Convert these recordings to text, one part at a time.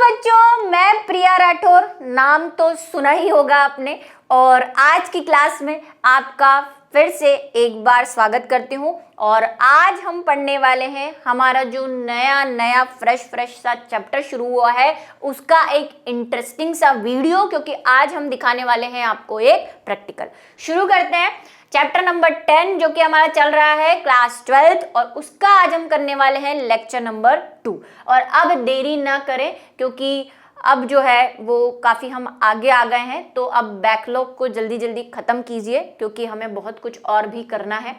बच्चों, मैं प्रिया राठौर, नाम तो सुना ही होगा आपने। और आज की क्लास में आपका फिर से एक बार स्वागत करती हूँ। और आज हम पढ़ने वाले हैं हमारा जो नया फ्रेश सा चैप्टर शुरू हुआ है उसका एक इंटरेस्टिंग सा वीडियो, क्योंकि आज हम दिखाने वाले हैं आपको एक प्रैक्टिकल। शुरू करते हैं चैप्टर नंबर 10 जो कि हमारा चल रहा है क्लास 12th, और उसका आज हम करने वाले हैं लेक्चर नंबर 2। और अब देरी ना करें क्योंकि अब जो है वो काफ़ी हम आगे आ गए हैं, तो अब बैकलॉग को जल्दी ख़त्म कीजिए क्योंकि हमें बहुत कुछ और भी करना है।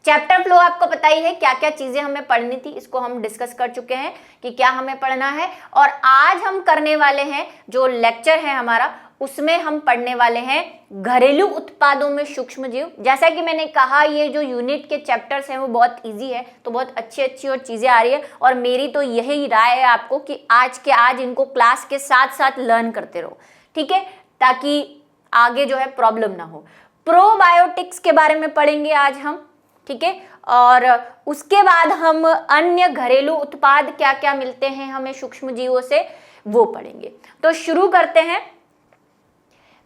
चैप्टर फ्लो आपको पता ही है, क्या क्या चीज़ें हमें पढ़नी थी इसको हम डिस्कस कर चुके हैं कि क्या हमें पढ़ना है। और आज हम करने वाले हैं जो लेक्चर है हमारा, उसमें हम पढ़ने वाले हैं घरेलू उत्पादों में सूक्ष्म जीव। जैसा कि मैंने कहा, ये जो यूनिट के चैप्टर्स हैं वो बहुत इजी है, तो बहुत अच्छी और चीज़ें आ रही है। और मेरी तो यही राय है आपको कि आज के आज इनको क्लास के साथ साथ लर्न करते रहो, ठीक है, ताकि आगे जो है प्रॉब्लम ना हो। प्रोबायोटिक्स के बारे में पढ़ेंगे आज हम, ठीक है। और उसके बाद हम अन्य घरेलू उत्पाद क्या क्या मिलते हैं हमें सूक्ष्म जीवों से, वो पढ़ेंगे। तो शुरू करते हैं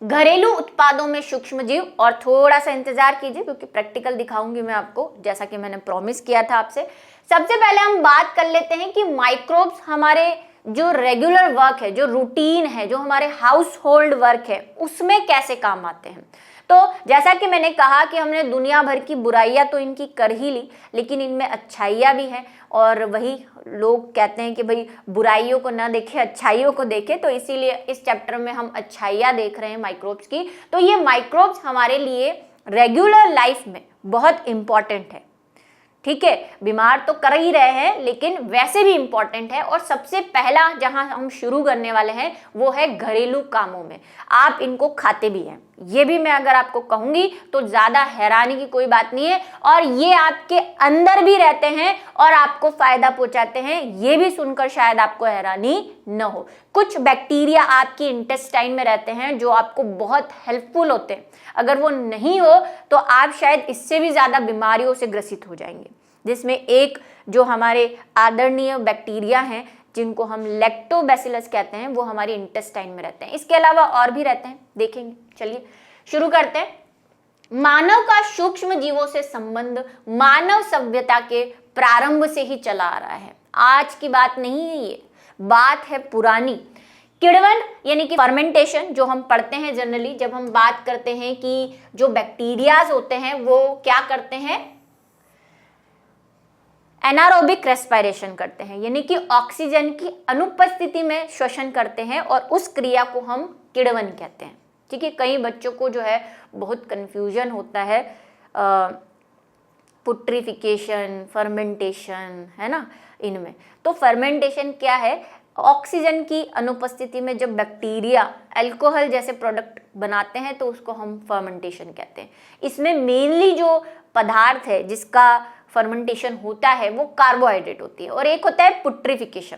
घरेलू उत्पादों में सूक्ष्म जीव। और थोड़ा सा इंतजार कीजिए क्योंकि प्रैक्टिकल दिखाऊंगी मैं आपको, जैसा कि मैंने प्रॉमिस किया था आपसे। सबसे पहले हम बात कर लेते हैं कि माइक्रोब्स हमारे जो रेगुलर वर्क है, जो रूटीन है, जो हमारे हाउस होल्ड वर्क है, उसमें कैसे काम आते हैं। तो जैसा कि मैंने कहा कि हमने दुनिया भर की बुराइयां तो इनकी कर ही ली, लेकिन इनमें अच्छाइयाँ भी हैं। और वही लोग कहते हैं कि भाई बुराइयों को ना देखे, अच्छाइयों को देखे, तो इसीलिए इस चैप्टर में हम अच्छाइयाँ देख रहे हैं माइक्रोब्स की। तो ये माइक्रोब्स हमारे लिए रेगुलर लाइफ में बहुत इंपॉर्टेंट है, ठीक है। बीमार तो कर ही रहे हैं लेकिन वैसे भी इंपॉर्टेंट है। और सबसे पहला जहां हम शुरू करने वाले हैं वो है घरेलू कामों में। आप इनको खाते भी हैं, ये भी मैं अगर आपको कहूंगी तो ज्यादा हैरानी की कोई बात नहीं है। और ये आपके अंदर भी रहते हैं और आपको फायदा पहुंचाते हैं, ये भी सुनकर शायद आपको हैरानी न हो। कुछ बैक्टीरिया आपकी इंटेस्टाइन में रहते हैं जो आपको बहुत हेल्पफुल होते हैं, अगर वो नहीं हो तो आप शायद इससे भी ज्यादा बीमारियों से ग्रसित हो जाएंगे। जिसमें एक जो हमारे आदरणीय बैक्टीरिया हैं जिनको हम लैक्टोबैसिलस कहते हैं, वो हमारी इंटेस्टाइन में रहते हैं। इसके अलावा और भी रहते हैं, देखेंगे। चलिए शुरू करते हैं। मानव का सूक्ष्म जीवों से संबंध मानव सभ्यता के प्रारंभ से ही चला आ रहा है। आज की बात नहीं है, ये बात है पुरानी। किण्वन यानी कि फर्मेंटेशन जो हम पढ़ते हैं जनरली, जब हम बात करते हैं कि जो बैक्टीरियाज होते हैं वो क्या करते हैं, एनारोबिक रेस्पिरेशन करते हैं, यानी कि ऑक्सीजन की अनुपस्थिति में श्वसन करते हैं, और उस क्रिया को हम किण्वन कहते हैं, ठीक है। कई बच्चों को जो है बहुत कंफ्यूजन होता है, पुट्रिफिकेशन, फर्मेंटेशन, है ना, इनमें। तो फर्मेंटेशन क्या है, ऑक्सीजन की अनुपस्थिति में जब बैक्टीरिया अल्कोहल जैसे प्रोडक्ट बनाते हैं तो उसको हम फर्मेंटेशन कहते हैं। इसमें मेनली जो पदार्थ है जिसका फर्मेंटेशन होता है वो कार्बोहाइड्रेट होती है, और एक होता है पुट्रिफिकेशन।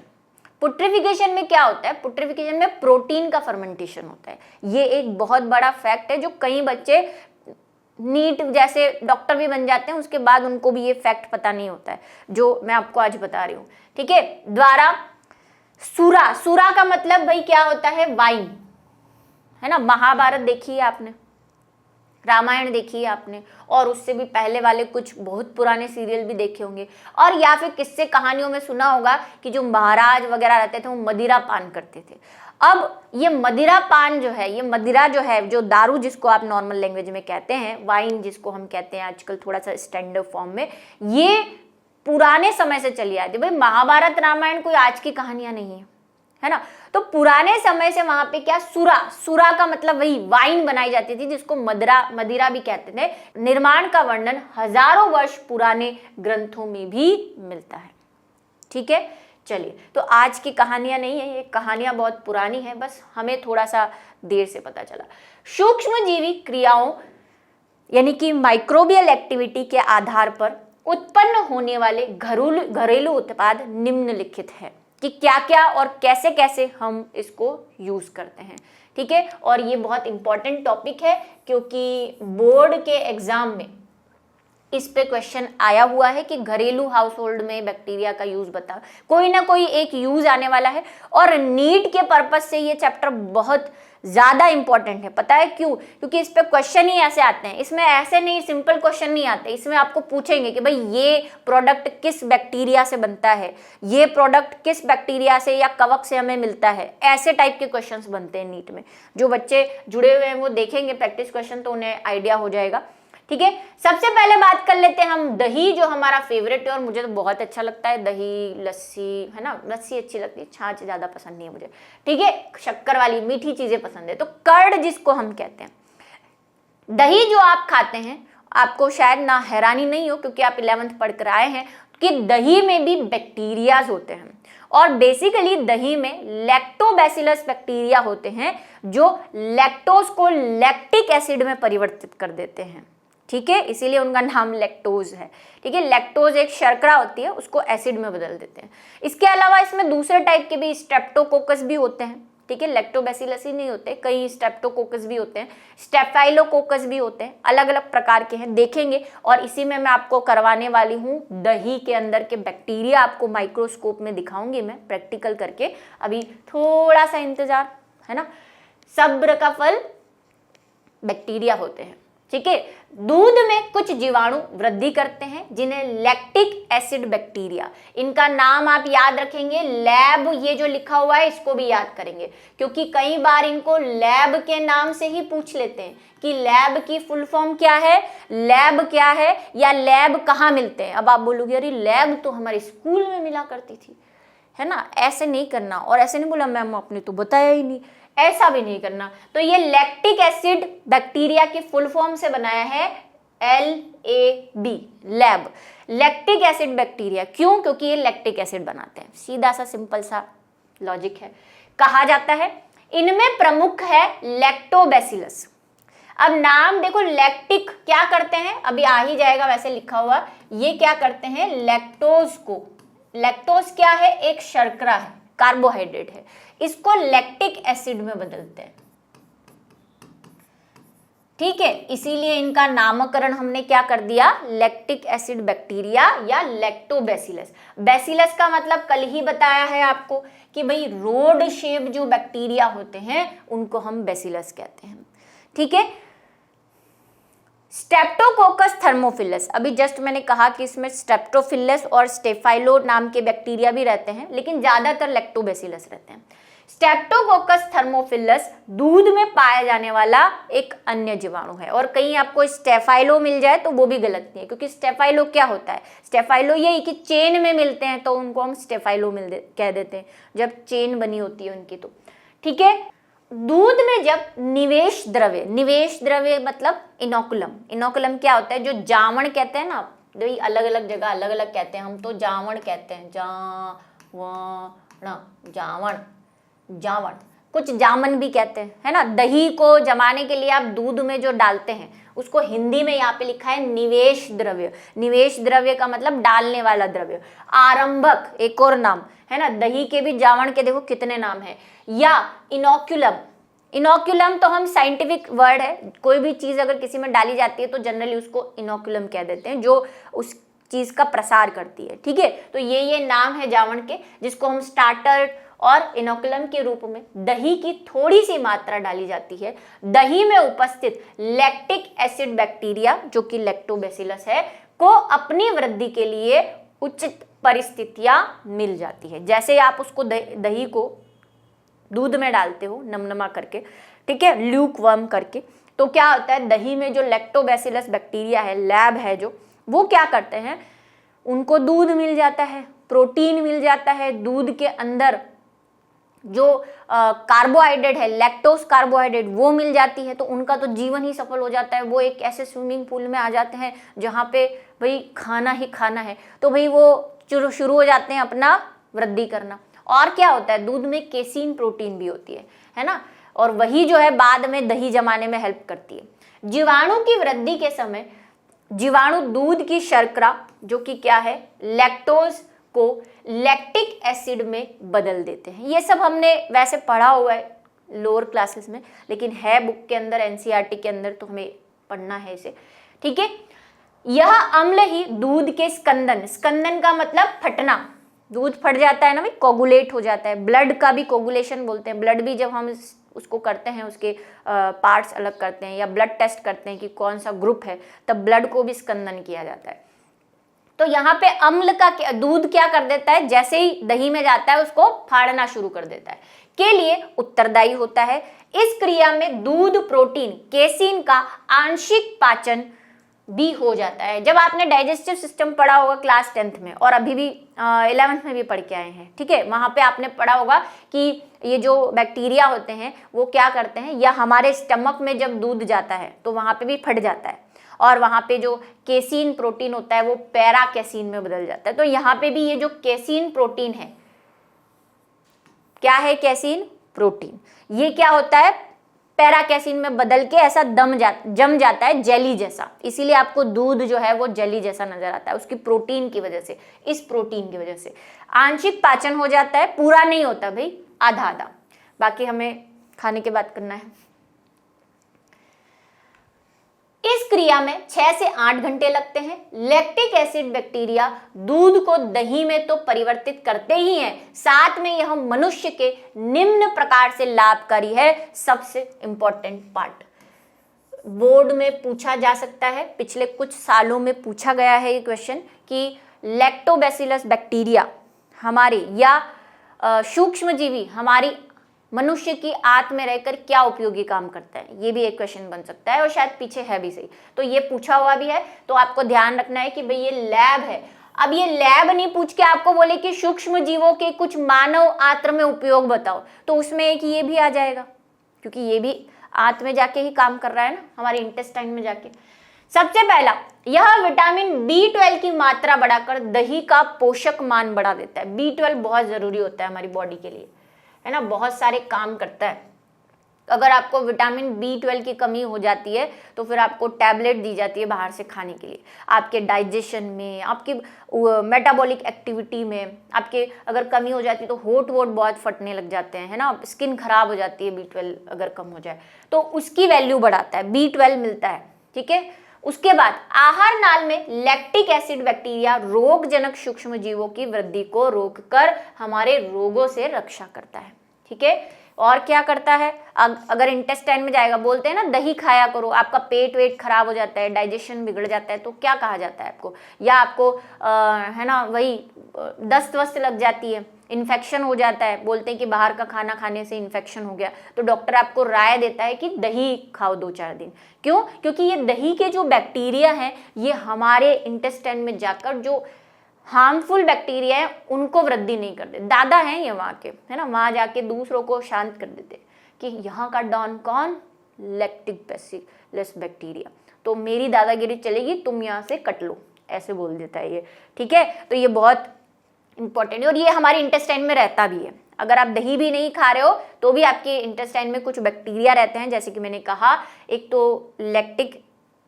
पुट्रिफिकेशन में क्या होता है, पुट्रिफिकेशन में प्रोटीन का फर्मेंटेशन होता है। ये एक बहुत बड़ा फैक्ट है जो कई बच्चे नीट जैसे डॉक्टर भी बन जाते हैं, उसके बाद उनको भी ये फैक्ट पता नहीं होता है जो मैं आपको आज बता रही हूँ, ठीक है। द्वारा सूरा का मतलब भाई क्या होता है, वाइन, है ना। महाभारत देखी है आपने, रामायण देखी है आपने, और उससे भी पहले वाले कुछ बहुत पुराने सीरियल भी देखे होंगे। और या फिर किस्से कहानियों में सुना होगा कि जो महाराज वगैरह रहते थे वो मदिरा पान करते थे। अब ये मदिरा पान जो है, ये मदिरा जो है, जो दारू जिसको आप नॉर्मल लैंग्वेज में कहते हैं, वाइन जिसको हम कहते हैं आजकल थोड़ा सा स्टैंडर्ड फॉर्म में, ये पुराने समय से चली आती है। भाई महाभारत रामायण कोई आज की कहानियां नहीं है ना। तो पुराने समय से वहां पे क्या, सुरा का मतलब वही वाइन बनाई जाती थी जिसको मदिरा भी कहते थे। निर्माण का वर्णन हजारों वर्ष पुराने ग्रंथों में भी मिलता है, ठीक है। चलिए, तो आज की कहानियां नहीं है, ये कहानियां बहुत पुरानी है, बस हमें थोड़ा सा देर से पता चला। सूक्ष्म जीवी क्रियाओं यानी कि माइक्रोबियल एक्टिविटी के आधार पर उत्पन्न होने वाले घरेलू उत्पाद निम्नलिखित है कि क्या क्या और कैसे कैसे हम इसको यूज करते हैं, ठीक है। और ये बहुत इंपॉर्टेंट टॉपिक है क्योंकि बोर्ड के एग्जाम में इस पे क्वेश्चन आया हुआ है कि घरेलू हाउस होल्ड में बैक्टीरिया का यूज बताओ, कोई ना कोई एक यूज आने वाला है। और नीट के पर्पज से ये चैप्टर बहुत ज्यादा इंपॉर्टेंट है। पता है क्यों? क्योंकि इस पे क्वेश्चन ही ऐसे आते हैं, इसमें ऐसे नहीं सिंपल क्वेश्चन नहीं आते, इसमें आपको पूछेंगे कि भाई ये प्रोडक्ट किस बैक्टीरिया से बनता है, ये प्रोडक्ट किस बैक्टीरिया से या कवक से हमें मिलता है, ऐसे टाइप के क्वेश्चंस बनते हैं नीट में। जो बच्चे जुड़े हुए हैं वो देखेंगे प्रैक्टिस क्वेश्चन तो उन्हें आइडिया हो जाएगा। ठीक है, सबसे पहले बात कर लेते हैं हम दही, जो हमारा फेवरेट है और मुझे तो बहुत अच्छा लगता है। दही, लस्सी, है ना, लस्सी अच्छी लगती है, छाछ ज्यादा पसंद नहीं है मुझे। ठीक है, शक्कर वाली मीठी चीजें पसंद है। तो कर्ड जिसको हम कहते हैं, दही जो आप खाते हैं, आपको शायद ना हैरानी नहीं हो क्योंकि आप 11th पढ़कर आए हैं कि दही में भी बैक्टीरियाज होते हैं। और बेसिकली दही में लैक्टोबैसिलस बैक्टीरिया होते हैं जो लैक्टोज को लैक्टिक एसिड में परिवर्तित कर देते हैं। ठीक है, इसीलिए उनका नाम लैक्टोज है। ठीक है, लैक्टोज एक शर्करा होती है, उसको एसिड में बदल देते हैं। इसके अलावा इसमें दूसरे टाइप के भी स्ट्रेप्टोकोकस भी होते हैं। ठीक है, लैक्टोबैसिलस ही नहीं होते, कई स्ट्रेप्टोकोकस भी होते हैं, स्टेफाइलोकोकस भी होते हैं, अलग अलग प्रकार के हैं, देखेंगे। और इसी में मैं आपको करवाने वाली हूँ दही के अंदर के बैक्टीरिया, आपको माइक्रोस्कोप में दिखाऊंगी मैं प्रैक्टिकल करके। अभी थोड़ा सा इंतजार, है ना। सब्र का फल बैक्टीरिया होते हैं। ठीक है, दूध में कुछ जीवाणु वृद्धि करते हैं जिन्हें लैक्टिक एसिड बैक्टीरिया, इनका नाम आप याद रखेंगे। लैब, ये जो लिखा हुआ है इसको भी याद करेंगे क्योंकि कई बार इनको लैब के नाम से ही पूछ लेते हैं कि लैब की फुल फॉर्म क्या है, लैब क्या है, या लैब कहाँ मिलते हैं। अब आप बोलोगे अरे लैब तो हमारे स्कूल में मिला करती थी, है ना। ऐसे नहीं करना, और ऐसे नहीं बोला मैम आपने तो बताया ही नहीं, ऐसा भी नहीं करना। तो ये लैक्टिक एसिड बैक्टीरिया की फुल फॉर्म से बनाया है LAB, lab, lactic acid bacteria. क्यों? क्योंकि ये लैक्टिक एसिड बनाते हैं। सीधा सा सिंपल सा लॉजिक है। कहा जाता है इनमें प्रमुख है लैक्टोबैसिलस। अब नाम देखो, लैक्टिक क्या करते हैं, अभी आ ही जाएगा वैसे लिखा हुआ। ये क्या करते हैं, लैक्टोज को, लैक्टोज क्या है, एक शर्करा है, कार्बोहाइड्रेट है, इसको लैक्टिक एसिड में बदलते हैं। ठीक है, इसीलिए इनका नामकरण हमने क्या कर दिया, लैक्टिक एसिड बैक्टीरिया या लैक्टोबैसिलस। बैसिलस का मतलब कल ही बताया है आपको कि भाई रोड शेप जो बैक्टीरिया होते हैं उनको हम बैसिलस कहते हैं। ठीक है, स्ट्रेप्टोकोकस थर्मोफिलस, अभी जस्ट मैंने कहा कि इसमें स्ट्रेप्टोफिलस और स्टेफाइलो नाम के बैक्टीरिया भी रहते हैं, लेकिन ज्यादातर लैक्टोबैसिलस रहते हैं। स्ट्रेप्टोकोकस थर्मोफिलस दूध में पाया जाने वाला एक अन्य जीवाणु है। और कहीं आपको स्टेफाइलो मिल जाए तो वो भी गलत नहीं है, क्योंकि स्टेफाइलो क्या होता है, स्टेफाइलो यही कि चेन में मिलते हैं तो उनको हम स्टेफाइलो कह देते हैं, जब चेन बनी होती है उनकी। तो ठीक है, दूध में जब निवेश द्रव्य मतलब इनोकुलम, इनोकुलम क्या होता है, जो जावण कहते हैं ना, भाई अलग अलग जगह अलग अलग कहते हैं, हम तो जावण कहते हैं, जावण, जावण, कुछ जामन भी कहते हैं, है ना। दही को जमाने के लिए आप दूध में जो डालते हैं उसको हिंदी में यहाँ पे लिखा है निवेश द्रव्य। निवेश द्रव्य का मतलब डालने वाला द्रव्य। आरंभक एक और नाम है ना, दही के भी जावण के देखो कितने नाम है। या इनोक्युलम, इनोक्युलम तो हम साइंटिफिक वर्ड है, कोई भी चीज अगर किसी में डाली जाती है तो जनरली उसको इनोक्युलम कह देते हैं, जो उस चीज का प्रसार करती है। ठीक है, तो ये नाम है जावण के, जिसको हम स्टार्टर और इनोकुलम के रूप में दही की थोड़ी सी मात्रा डाली जाती है। दही में उपस्थित लैक्टिक एसिड बैक्टीरिया जो कि लैक्टोबैसिलस है को अपनी वृद्धि के लिए उचित परिस्थितियां मिल जाती है। जैसे आप उसको दही को दूध में डालते हो नमनमा करके, ठीक है, ल्यूकवार्म करके, तो क्या होता है, दही में जो लैक्टोबैसिलस बैक्टीरिया है, लैब है जो, वो क्या करते हैं, उनको दूध मिल जाता है, प्रोटीन मिल जाता है, दूध के अंदर जो कार्बोहाइड्रेट है, लैक्टोज कार्बोहाइड्रेट, वो मिल जाती है, तो उनका तो जीवन ही सफल हो जाता है। वो एक ऐसे स्विमिंग पूल में आ जाते हैं जहाँ पे भाई खाना ही खाना है, तो भाई वो शुरू हो जाते हैं अपना वृद्धि करना। और क्या होता है, दूध में केसीन प्रोटीन भी होती है ना, और वही जो है बाद में दही जमाने में हेल्प करती है। जीवाणु की वृद्धि के समय जीवाणु दूध की शर्करा जो कि क्या है, लैक्टोज को लैक्टिक एसिड में बदल देते हैं। ये सब हमने वैसे पढ़ा हुआ है लोअर क्लासेस में, लेकिन है बुक के अंदर, एनसीईआरटी के अंदर, तो हमें पढ़ना है इसे। ठीक है, यह अम्ल ही दूध के स्कंदन, स्कंदन का मतलब फटना, दूध फट जाता है ना भाई, कोगुलेट हो जाता है। ब्लड का भी कोगुलेशन बोलते हैं, ब्लड भी जब हम उसको करते हैं, उसके पार्ट्स अलग करते हैं या ब्लड टेस्ट करते हैं कि कौन सा ग्रुप है, तब ब्लड को भी स्कंदन किया जाता है। तो यहाँ पे अम्ल का दूध क्या कर देता है, जैसे ही दही में जाता है उसको फाड़ना शुरू कर देता है, के लिए उत्तरदायी होता है। इस क्रिया में दूध प्रोटीन केसीन का आंशिक पाचन भी हो जाता है। जब आपने डाइजेस्टिव सिस्टम पढ़ा होगा क्लास 10th में, और अभी भी 11th में भी पढ़ के आए हैं, ठीक है, वहां पे आपने पढ़ा होगा कि ये जो बैक्टीरिया होते हैं वो क्या करते हैं, या हमारे स्टमक में जब दूध जाता है तो वहां पे भी फट जाता है, और वहां पे जो केसीन प्रोटीन होता है वो पैरा कैसीन में बदल जाता है। तो यहाँ पे भी ये जो केसीन प्रोटीन है, क्या है कैसीन प्रोटीन, ये क्या होता है, पैरा कैसीन में बदल के ऐसा जम जाता है जेली जैसा, इसीलिए आपको दूध जो है वो जेली जैसा नजर आता है, उसकी प्रोटीन की वजह से, इस प्रोटीन की वजह से आंशिक पाचन हो जाता है, पूरा नहीं होता भाई, आधा आधा, बाकी हमें खाने के बाद करना है। इस क्रिया में 6 से 8 घंटे लगते हैं। लैक्टिक एसिड बैक्टीरिया दूध को दही में तो परिवर्तित करते ही हैं, साथ में यह मनुष्य के निम्न प्रकार से लाभकारी है। सबसे इंपॉर्टेंट पार्ट, बोर्ड में पूछा जा सकता है, पिछले कुछ सालों में पूछा गया है ये क्वेश्चन कि लैक्टोबैसिलस बैक्टीरिया हमारी या सूक्ष्मजीवी हमारी मनुष्य की आंत में रहकर क्या उपयोगी काम करता है, ये भी एक क्वेश्चन बन सकता है, और शायद पीछे है भी सही, तो ये पूछा हुआ भी है, तो आपको ध्यान रखना है कि भाई ये लैब है। अब ये लैब नहीं पूछ के आपको बोले कि सूक्ष्म जीवों के कुछ मानव आंत्र में उपयोग बताओ, तो उसमें एक ये भी आ जाएगा, क्योंकि ये भी आंत में जाके ही काम कर रहा है ना, हमारे इंटेस्टाइन में जाके। सबसे पहला, यह विटामिन B12 की मात्रा बढ़ाकर दही का पोषक मान बढ़ा देता है। B12 बहुत जरूरी होता है हमारी बॉडी के लिए, है ना, बहुत सारे काम करता है। अगर आपको विटामिन B12 की कमी हो जाती है तो फिर आपको टैबलेट दी जाती है बाहर से खाने के लिए, आपके डाइजेशन में, आपकी मेटाबॉलिक एक्टिविटी में आपके अगर कमी हो जाती है तो होठ वोट बहुत फटने लग जाते हैं, है ना, स्किन खराब हो जाती है B12 अगर कम हो जाए, तो उसकी वैल्यू बढ़ाता है, B12 मिलता है, ठीक है। उसके बाद आहार नाल में लैक्टिक एसिड बैक्टीरिया रोगजनक सूक्ष्म जीवों की वृद्धि को रोककर हमारे रोगों से रक्षा करता है, ठीक है। और क्या करता है, अगर इंटेस्टाइन में जाएगा, बोलते हैं ना दही खाया करो, आपका पेट वेट खराब हो जाता है, डाइजेशन बिगड़ जाता है, तो क्या कहा जाता है आपको, या आपको है ना वही दस्त वस्त लग जाती है, इन्फेक्शन हो जाता है, बोलते हैं कि बाहर का खाना खाने से इन्फेक्शन हो गया, तो डॉक्टर आपको राय देता है कि दही खाओ 2-4 दिन। क्यों? क्योंकि ये दही के जो बैक्टीरिया हैं ये हमारे इंटेस्टाइन में जाकर जो हार्मफुल बैक्टीरिया है उनको वृद्धि नहीं करते। दादा हैं ये वहाँ के, है ना, वहाँ जाके दूसरों को शांत कर देते कि यहाँ का डॉन कौन, लैक्टिक बैसिलस बैक्टीरिया, तो मेरी दादागिरी चलेगी, तुम यहाँ से कट लो, ऐसे बोल देता है ये, ठीक है। तो ये बहुत इंपॉर्टेंट है और ये हमारे इंटेस्टाइन में रहता भी है। अगर आप दही भी नहीं खा रहे हो तो भी आपके इंटेस्टाइन में कुछ बैक्टीरिया रहते हैं, जैसे कि मैंने कहा, एक तो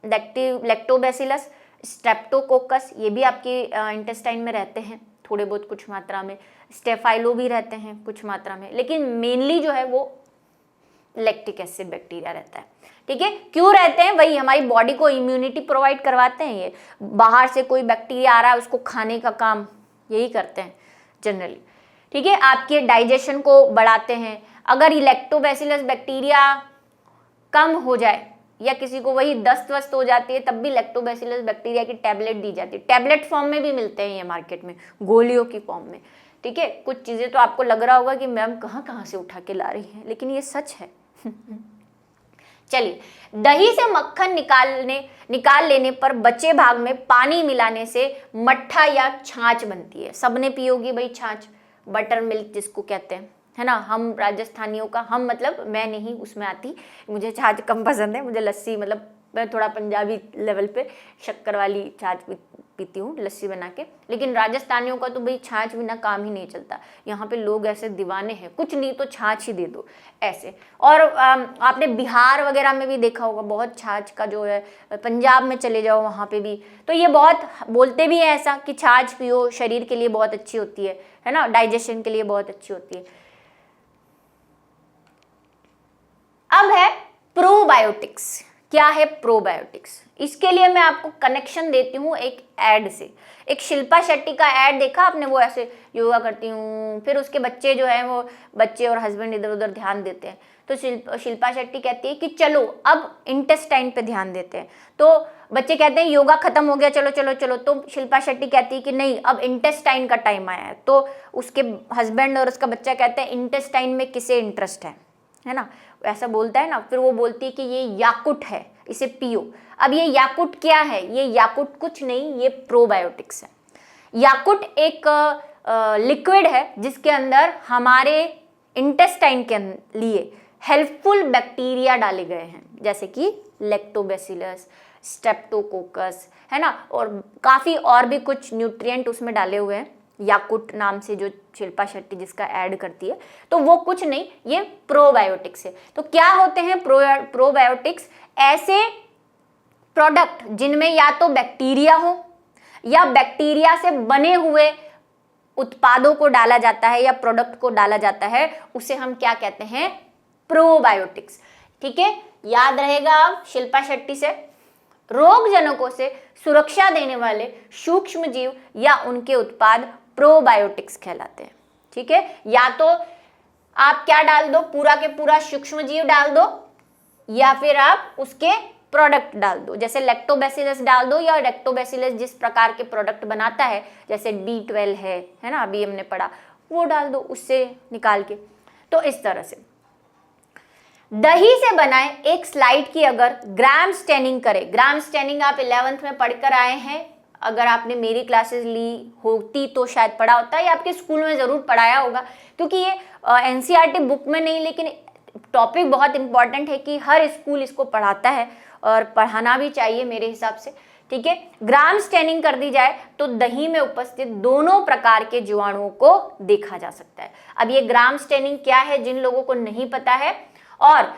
लैक्टोबैसिलस, स्ट्रेप्टोकोकस, ये भी आपके इंटेस्टाइन में रहते हैं थोड़े बहुत कुछ मात्रा में, स्टेफाइलो भी रहते हैं कुछ मात्रा में, लेकिन मेनली जो है वो लैक्टिक एसिड बैक्टीरिया रहता है, ठीक है। क्यों रहते हैं, वही हमारी बॉडी को इम्यूनिटी प्रोवाइड करवाते हैं। ये बाहर से कोई बैक्टीरिया आ रहा है उसको खाने का काम यही करते हैं जनरली, ठीक है। आपके डाइजेशन को बढ़ाते हैं। अगर लैक्टोबैसिलस बैक्टीरिया कम हो जाए या किसी को वही दस्त वस्त हो जाती है, तब भी लैक्टोबैसिलस बैक्टीरिया की टैबलेट दी जाती है। टैबलेट फॉर्म में भी मिलते हैं ये मार्केट में, गोलियों की फॉर्म में, ठीक है। कुछ चीजें तो आपको लग रहा होगा कि मैम कहाँ से उठा के ला रही हैं, लेकिन ये सच है। चलिए, दही से मक्खन निकाल लेने पर बचे भाग में पानी मिलाने से मट्ठा या छाछ बनती है। सबने पी होगी भाई छाछ, बटर मिल्क जिसको कहते हैं, है ना। हम राजस्थानियों का, हम मतलब मैं नहीं उसमें आती, मुझे छाछ कम पसंद है, मुझे लस्सी, मतलब मैं थोड़ा पंजाबी लेवल पे शक्कर वाली छाछ पीती हूँ लस्सी बना के, लेकिन राजस्थानियों का तो भाई छाछ बिना काम ही नहीं चलता। यहाँ पे लोग ऐसे दीवाने हैं, कुछ नहीं तो छाछ ही दे दो ऐसे। और आपने बिहार वगैरह में भी देखा होगा बहुत छाछ का जो है, पंजाब में चले जाओ वहाँ पे भी, तो ये बहुत बोलते भी हैं ऐसा कि छाछ पियो, शरीर के लिए बहुत अच्छी होती है ना, डाइजेशन के लिए बहुत अच्छी होती है। अब है प्रोबायोटिक्स। क्या है प्रोबायोटिक्स। इसके लिए मैं आपको कनेक्शन देती हूँ एक ऐड से। एक शिल्पा शेट्टी का ऐड देखा आपने, वो ऐसे योगा करती हूँ, फिर उसके बच्चे जो है वो बच्चे और हस्बैंड इधर उधर ध्यान देते हैं, तो शिल्पा शेट्टी कहती है कि चलो अब इंटेस्टाइन पे ध्यान देते हैं। तो बच्चे कहते हैं योगा खत्म हो गया, चलो चलो चलो, तो शिल्पा शेट्टी कहती है कि नहीं, अब इंटेस्टाइन का टाइम आया है। तो उसके हस्बैंड और उसका बच्चा कहते हैं इंटेस्टाइन में किसे इंटरेस्ट है ना, ऐसा बोलता है ना। फिर वो बोलती है कि ये याकुट है, इसे पियो। अब ये याकुट क्या है? ये याकुट कुछ नहीं, ये प्रोबायोटिक्स है। याकुट एक लिक्विड है जिसके अंदर हमारे इंटेस्टाइन के लिए हेल्पफुल बैक्टीरिया डाले गए हैं, जैसे कि लैक्टोबैसिलस, स्ट्रेप्टोकोकस, है ना, और काफ़ी और भी कुछ न्यूट्रिएंट उसमें डाले हुए हैं। याकुट नाम से जो शिल्पा शेट्टी जिसका ऐड करती है, तो वो कुछ नहीं, ये प्रोबायोटिक्स है। तो क्या होते हैं प्रोबायोटिक्स? ऐसे प्रोडक्ट जिनमें या तो बैक्टीरिया हो या बैक्टीरिया से बने हुए उत्पादों को डाला जाता है या प्रोडक्ट को डाला जाता है, उसे हम क्या कहते हैं? प्रोबायोटिक्स। ठीक है, याद रहेगा आप शिल्पा शेट्टी से। रोगजनकों से सुरक्षा देने वाले सूक्ष्म जीव या उनके उत्पाद प्रोबायोटिक्स कहलाते हैं। ठीक है, या तो आप क्या डाल दो, पूरा के पूरा सूक्ष्म जीव डाल दो, या फिर आप उसके प्रोडक्ट डाल दो, जैसे लैक्टोबैसिलस डाल दो, या लैक्टोबैसिलस जिस प्रकार के प्रोडक्ट बनाता है, जैसे B12 है ना, अभी हमने पढ़ा, वो डाल दो उससे निकाल के। तो इस तरह से दही से बनाए एक स्लाइड की अगर ग्राम स्टेनिंग करें, ग्राम स्टेनिंग आप 11th में पढ़कर आए हैं, अगर आपने मेरी क्लासेस ली होती तो शायद पढ़ा होता, या आपके स्कूल में ज़रूर पढ़ाया होगा, क्योंकि ये NCERT बुक में नहीं, लेकिन टॉपिक बहुत इंपॉर्टेंट है कि हर स्कूल इसको पढ़ाता है और पढ़ाना भी चाहिए मेरे हिसाब से। ठीक है, ग्राम स्टेनिंग कर दी जाए तो दही में उपस्थित दोनों प्रकार के जीवाणुओं को देखा जा सकता है। अब ये ग्राम स्टेनिंग क्या है, जिन लोगों को नहीं पता है, और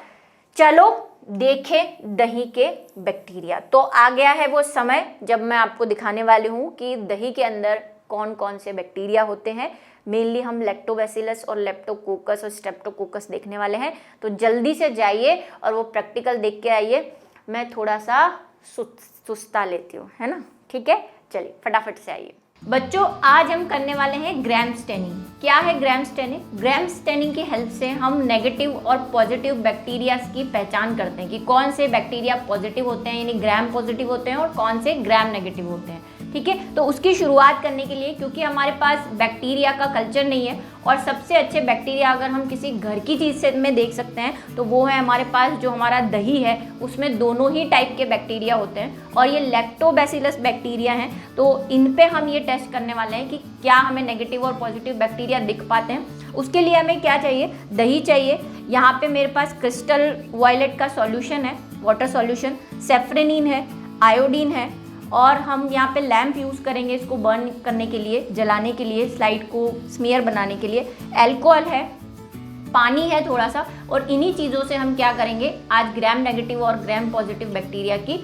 चलो देखें दही के बैक्टीरिया। तो आ गया है वो समय जब मैं आपको दिखाने वाली हूँ कि दही के अंदर कौन कौन से बैक्टीरिया होते हैं। मेनली हम लैक्टोबैसिलस और लेप्टोकोकस और स्ट्रेप्टोकोकस देखने वाले हैं, तो जल्दी से जाइए और वो प्रैक्टिकल देख के आइए। मैं थोड़ा सा सुस्ता लेती हूँ, है ना। ठीक है, चलिए फटाफट से आइए। बच्चों, आज हम करने वाले हैं ग्राम स्टेनिंग। क्या है ग्राम स्टेनिंग? ग्राम स्टेनिंग की हेल्प से हम नेगेटिव और पॉजिटिव बैक्टीरिया की पहचान करते हैं कि कौन से बैक्टीरिया पॉजिटिव होते हैं, यानी ग्राम पॉजिटिव होते हैं, और कौन से ग्राम नेगेटिव होते हैं। ठीक है, तो उसकी शुरुआत करने के लिए, क्योंकि हमारे पास बैक्टीरिया का कल्चर नहीं है, और सबसे अच्छे बैक्टीरिया अगर हम किसी घर की चीज़ से में देख सकते हैं तो वो है हमारे पास जो हमारा दही है, उसमें दोनों ही टाइप के बैक्टीरिया होते हैं, और ये लैक्टोबैसिलस बैक्टीरिया हैं। तो इन पे हम ये टेस्ट करने वाले हैं कि क्या हमें नेगेटिव और पॉजिटिव बैक्टीरिया दिख पाते हैं। उसके लिए हमें क्या चाहिए? दही चाहिए। यहाँ पे मेरे पास क्रिस्टल वायलेट का सॉल्यूशन है, वाटर सॉल्यूशन, सेफ्रेनिन है, आयोडीन है, और हम यहाँ पे लैंप यूज़ करेंगे इसको बर्न करने के लिए, जलाने के लिए, स्लाइड को स्मीयर बनाने के लिए। अल्कोहल है, पानी है थोड़ा सा, और इन्हीं चीज़ों से हम क्या करेंगे, आज ग्राम नेगेटिव और ग्राम पॉजिटिव बैक्टीरिया की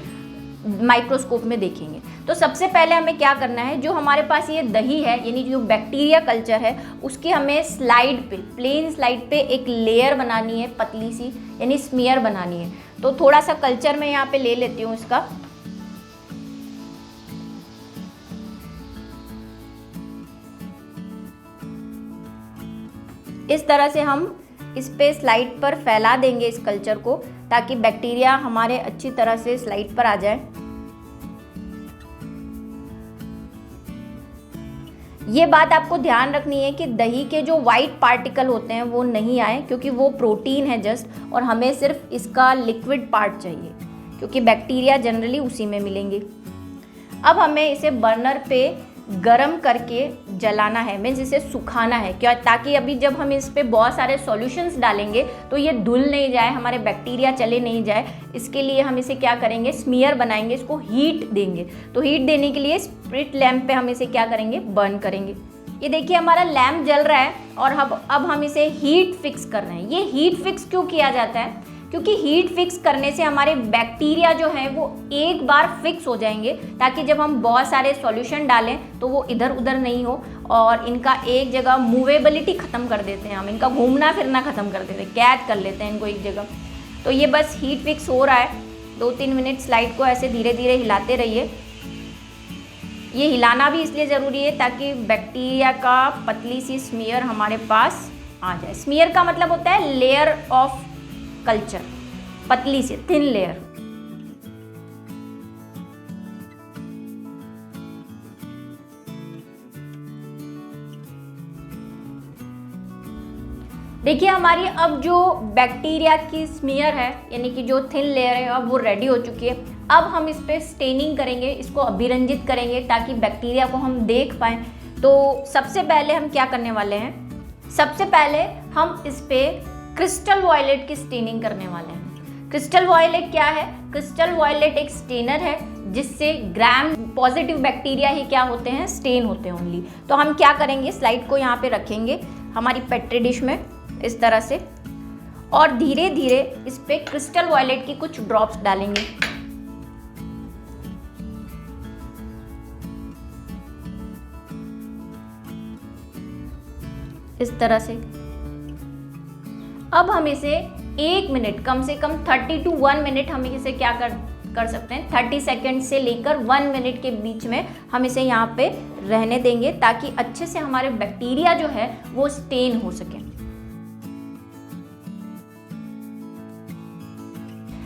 माइक्रोस्कोप में देखेंगे। तो सबसे पहले हमें क्या करना है, जो हमारे पास ये दही है, यानी जो बैक्टीरिया कल्चर है, उसकी हमें स्लाइड पे, प्लेन स्लाइड पे एक लेयर बनानी है, पतली सी, यानी स्मीयर बनानी है। तो थोड़ा सा कल्चर मैं यहाँ पे ले लेती हूँ इसका। इस तरह से हम इस पे स्लाइड पर फैला देंगे इस कल्चर को, ताकि बैक्टीरिया हमारे अच्छी तरह से स्लाइड पर आ जाए। ये बात आपको ध्यान रखनी है कि दही के जो वाइट पार्टिकल होते हैं वो नहीं आए, क्योंकि वो प्रोटीन है जस्ट, और हमें सिर्फ इसका लिक्विड पार्ट चाहिए, क्योंकि बैक्टीरिया जनरली उसी में मिलेंगे। अब हमें इसे बर्नर पे गरम करके जलाना है, मीन्स इसे सुखाना है, क्या, ताकि अभी जब हम इस पे बहुत सारे सॉल्यूशंस डालेंगे तो ये धुल नहीं जाए, हमारे बैक्टीरिया चले नहीं जाए। इसके लिए हम इसे क्या करेंगे, स्मीयर बनाएंगे, इसको हीट देंगे। तो हीट देने के लिए स्प्रिट लैंप पे हम इसे क्या करेंगे, बर्न करेंगे। ये देखिए हमारा लैंप जल रहा है, और अब हम इसे हीट फिक्स कर रहे हैं। ये हीट फिक्स क्यों किया जाता है? क्योंकि हीट फिक्स करने से हमारे बैक्टीरिया जो है वो एक बार फिक्स हो जाएंगे, ताकि जब हम बहुत सारे सॉल्यूशन डालें तो वो इधर उधर नहीं हो, और इनका एक जगह मूवेबिलिटी ख़त्म कर देते हैं हम, इनका घूमना फिरना ख़त्म कर देते हैं, कैद कर लेते हैं इनको एक जगह। तो ये बस हीट फिक्स हो रहा है। 2-3 मिनट स्लाइड को ऐसे धीरे धीरे हिलाते रहिए। ये हिलाना भी इसलिए ज़रूरी है ताकि बैक्टीरिया का पतली सी स्मीयर हमारे पास आ जाए। स्मीयर का मतलब होता है लेयर ऑफ कल्चर, पतली सी थिन लेयर। देखिए हमारी अब जो बैक्टीरिया की स्मीयर है यानी कि जो थिन लेयर है अब वो रेडी हो चुकी है। अब हम इस पर स्टेनिंग करेंगे, इसको अभिरंजित करेंगे ताकि बैक्टीरिया को हम देख पाएँ। तो सबसे पहले हम क्या करने वाले हैं, सबसे पहले हम इस पर क्रिस्टल वॉयलेट की स्टेनिंग करने वाले हैं। क्रिस्टल वॉयलेट क्या है? क्रिस्टल वॉयलेट एक स्टेनर है जिससे ग्राम पॉजिटिव बैक्टीरिया ही क्या होते हैं, स्टेन होते हैं ओनली। तो हम क्या करेंगे, स्लाइड को यहाँ पे रखेंगे हमारी पेट्री डिश में इस तरह से, और धीरे धीरे इस पे क्रिस्टल वॉयलेट की कुछ ड्रॉप्स डालेंगे। इस तरह से अब हम इसे 1 मिनट, कम से कम 30 to 1 मिनट हम इसे क्या कर सकते हैं, 30 सेकेंड से लेकर 1 मिनट के बीच में हम इसे यहाँ पे रहने देंगे ताकि अच्छे से हमारे बैक्टीरिया जो है वो स्टेन हो सके।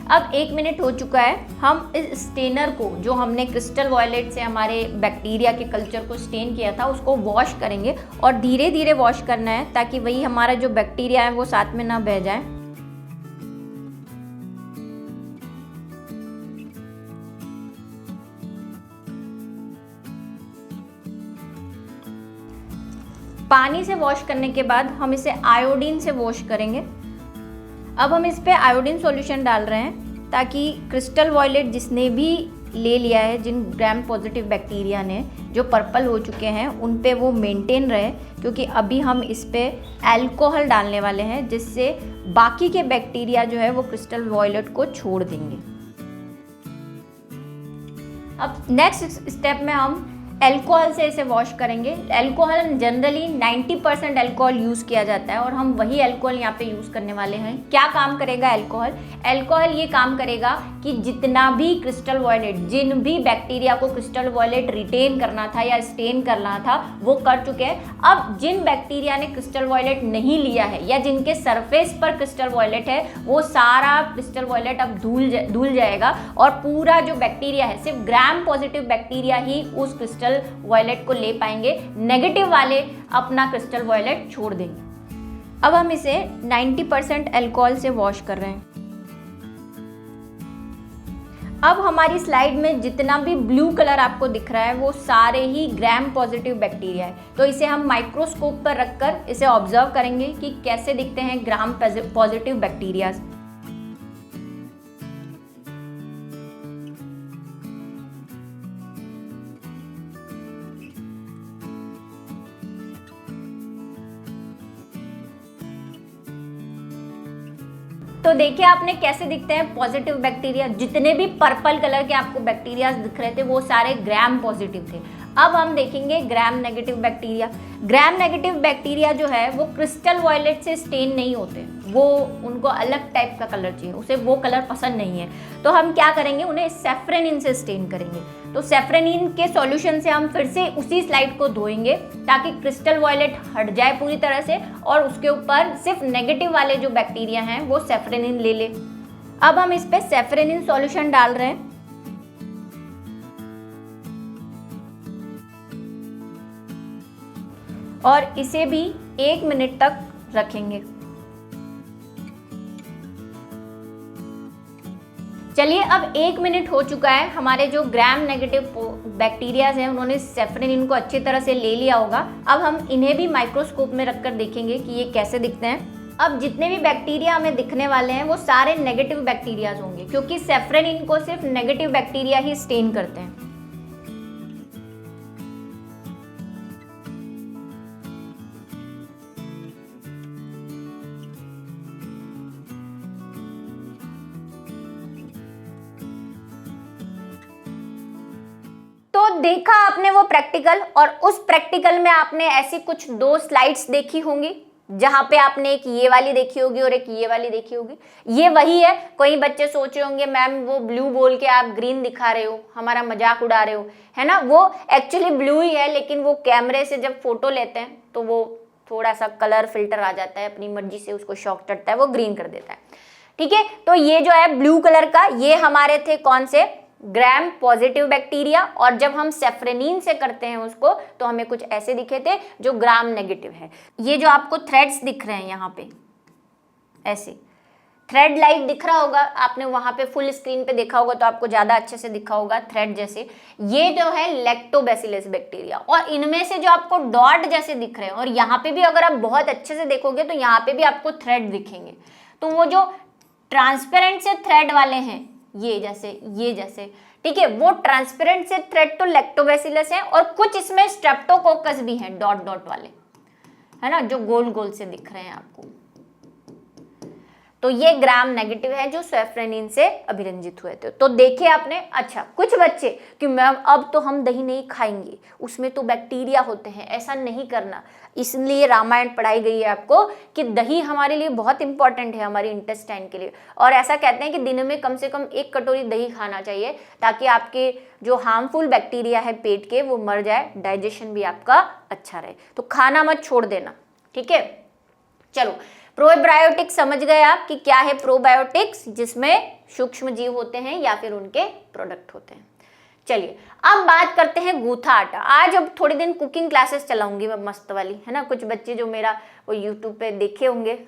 अब 1 मिनट हो चुका है। हम इस स्टेनर को, जो हमने क्रिस्टल वॉयलेट से हमारे बैक्टीरिया के कल्चर को स्टेन किया था, उसको वॉश करेंगे और धीरे धीरे वॉश करना है ताकि वही हमारा जो बैक्टीरिया है वो साथ में ना बह जाए। पानी से वॉश करने के बाद हम इसे आयोडीन से वॉश करेंगे। अब हम इस पे आयोडीन सॉल्यूशन डाल रहे हैं ताकि क्रिस्टल वॉयलेट जिसने भी ले लिया है, जिन ग्राम पॉजिटिव बैक्टीरिया ने जो पर्पल हो चुके हैं, उन पे वो मेंटेन रहे, क्योंकि अभी हम इस पे अल्कोहल डालने वाले हैं जिससे बाकी के बैक्टीरिया जो है वो क्रिस्टल वॉयलेट को छोड़ देंगे। अब नेक्स्ट स्टेप में हम अल्कोहल से इसे वॉश करेंगे। अल्कोहल जनरली 90% अल्कोहल यूज़ किया जाता है और हम वही अल्कोहल यहाँ पे यूज़ करने वाले हैं। क्या काम करेगा अल्कोहल? अल्कोहल ये काम करेगा कि जितना भी क्रिस्टल वॉयलेट, जिन भी बैक्टीरिया को क्रिस्टल वॉयलेट रिटेन करना था या स्टेन करना था वो कर चुके हैं। अब जिन बैक्टीरिया ने क्रिस्टल वॉयलेट नहीं लिया है या जिनके सरफेस पर क्रिस्टल वॉयलेट है, वो सारा क्रिस्टल वॉयलेट अब धुल जाएगा और पूरा जो बैक्टीरिया है, सिर्फ ग्राम पॉजिटिव बैक्टीरिया ही उस क्रिस्टल वॉयलेट को ले पाएंगे, नेगेटिव वाले अपना क्रिस्टल वॉयलेट छोड़ देंगे। अब हम इसे 90% अल्कोहल से वॉश कर रहे हैं। अब हमारी स्लाइड में जितना भी ब्लू कलर आपको दिख रहा है वो सारे ही ग्राम पॉजिटिव बैक्टीरिया है। तो इसे हम माइक्रोस्कोप पर रखकर इसे ऑब्जर्व करेंगे कि कैसे दिखते हैं ग्राम पॉजिटिव बैक्टीरिया। तो देखिए आपने कैसे दिखते हैं पॉजिटिव बैक्टीरिया। जितने भी पर्पल कलर के आपको बैक्टीरिया दिख रहे थे वो सारे ग्राम पॉजिटिव थे। अब हम देखेंगे gram negative bacteria. Gram negative bacteria जो है वो क्रिस्टल वॉयलेट से स्टेन नहीं होते, वो उनको अलग टाइप का कलर चाहिए, उसे वो कलर पसंद नहीं है। तो हम क्या करेंगे, उन्हें सेफ्रेनिन से स्टेन करेंगे। तो सेफ्रेनिन के सॉल्यूशन से हम फिर से उसी स्लाइड को धोएंगे ताकि क्रिस्टल वॉयलेट हट जाए पूरी तरह से और उसके ऊपर सिर्फ नेगेटिव वाले जो बैक्टीरिया हैं वो सेफ्रेनिन ले ले। अब हम इस पे सेफ्रेनिन सॉल्यूशन डाल रहे हैं। और इसे भी 1 मिनट तक रखेंगे। चलिए अब 1 मिनट हो चुका है। हमारे जो ग्राम नेगेटिव बैक्टीरियाज हैं उन्होंने सेफ्रेनिन को अच्छी तरह से ले लिया होगा। अब हम इन्हें भी माइक्रोस्कोप में रखकर देखेंगे कि ये कैसे दिखते हैं। अब जितने भी बैक्टीरिया हमें दिखने वाले हैं वो सारे नेगेटिव बैक्टीरियाज होंगे, क्योंकि सेफ्रेनिन को सिर्फ नेगेटिव बैक्टीरिया ही स्टेन करते हैं। तो देखा आपने वो प्रैक्टिकल, और उस प्रैक्टिकल में आपने ऐसी कुछ 2 स्लाइड्स देखी होंगी जहां पे आपने एक ये वाली देखी होगी और एक ये वाली देखी होगी, ये वही है। कोई बच्चे सोच रहे होंगे मैम वो ब्लू बोल के आप ग्रीन दिखा रहे हो, हमारा मजाक उड़ा रहे हो, है ना। वो एक्चुअली ब्लू ही है, लेकिन वो कैमरे से जब फोटो लेते हैं तो वो थोड़ा सा कलर फिल्टर आ जाता है, अपनी मर्जी से उसको शौक चढ़ता है, वो ग्रीन कर देता है। ठीक है, तो ये जो है ब्लू कलर का, ये हमारे थे कौन से, ग्राम पॉजिटिव बैक्टीरिया। और जब हम सेफ्रेनिन से करते हैं उसको तो हमें कुछ ऐसे दिखे थे जो ग्राम नेगेटिव है। ये जो आपको थ्रेड्स दिख रहे हैं यहाँ पे, ऐसे थ्रेड लाइक दिख रहा होगा, आपने वहां पे फुल स्क्रीन पे देखा होगा तो आपको ज्यादा अच्छे से दिखा होगा थ्रेड जैसे। ये जो है लैक्टोबैसिलस बैक्टीरिया, और इनमें से जो आपको डॉट जैसे दिख रहे हैं, और यहाँ पे भी अगर आप बहुत अच्छे से देखोगे तो यहाँ पे भी आपको थ्रेड दिखेंगे। तो वो जो ट्रांसपेरेंट से थ्रेड वाले हैं, ये जैसे, ठीक है, वो ट्रांसपेरेंट से थ्रेड तो लैक्टोबैसिलस है, और कुछ इसमें स्ट्रेप्टोकोकस भी हैं डॉट डॉट वाले, है ना, जो गोल गोल से दिख रहे हैं आपको। तो ये ग्राम नेगेटिव है जो सेफ्रेनिन से अभिरंजित हुए थे। तो देखे आपने। अच्छा, कुछ बच्चे कि मैम अब तो हम दही नहीं खाएंगे, उसमें तो बैक्टीरिया होते हैं, ऐसा नहीं करना। इसलिए रामायण पढ़ाई गई है आपको कि दही हमारे लिए बहुत इंपॉर्टेंट है, हमारी इंटेस्टाइन के लिए। और ऐसा कहते हैं कि दिन में कम से कम 1 कटोरी दही खाना चाहिए, ताकि आपके जो हार्मफुल बैक्टीरिया है पेट के वो मर जाए, डाइजेशन भी आपका अच्छा रहे। तो खाना मत छोड़ देना, ठीक है। चलो, प्रोबायोटिक्स समझ गए आप कि क्या है प्रोबायोटिक्स, जिसमें सूक्ष्म जीव होते हैं या फिर उनके प्रोडक्ट होते हैं। चलिए अब बात करते हैं गूथा आटा। आज अब थोड़े दिन कुकिंग क्लासेस चलाऊंगी मैं मस्त वाली, है ना। कुछ बच्चे जो मेरा वो यूट्यूब पे देखे होंगे,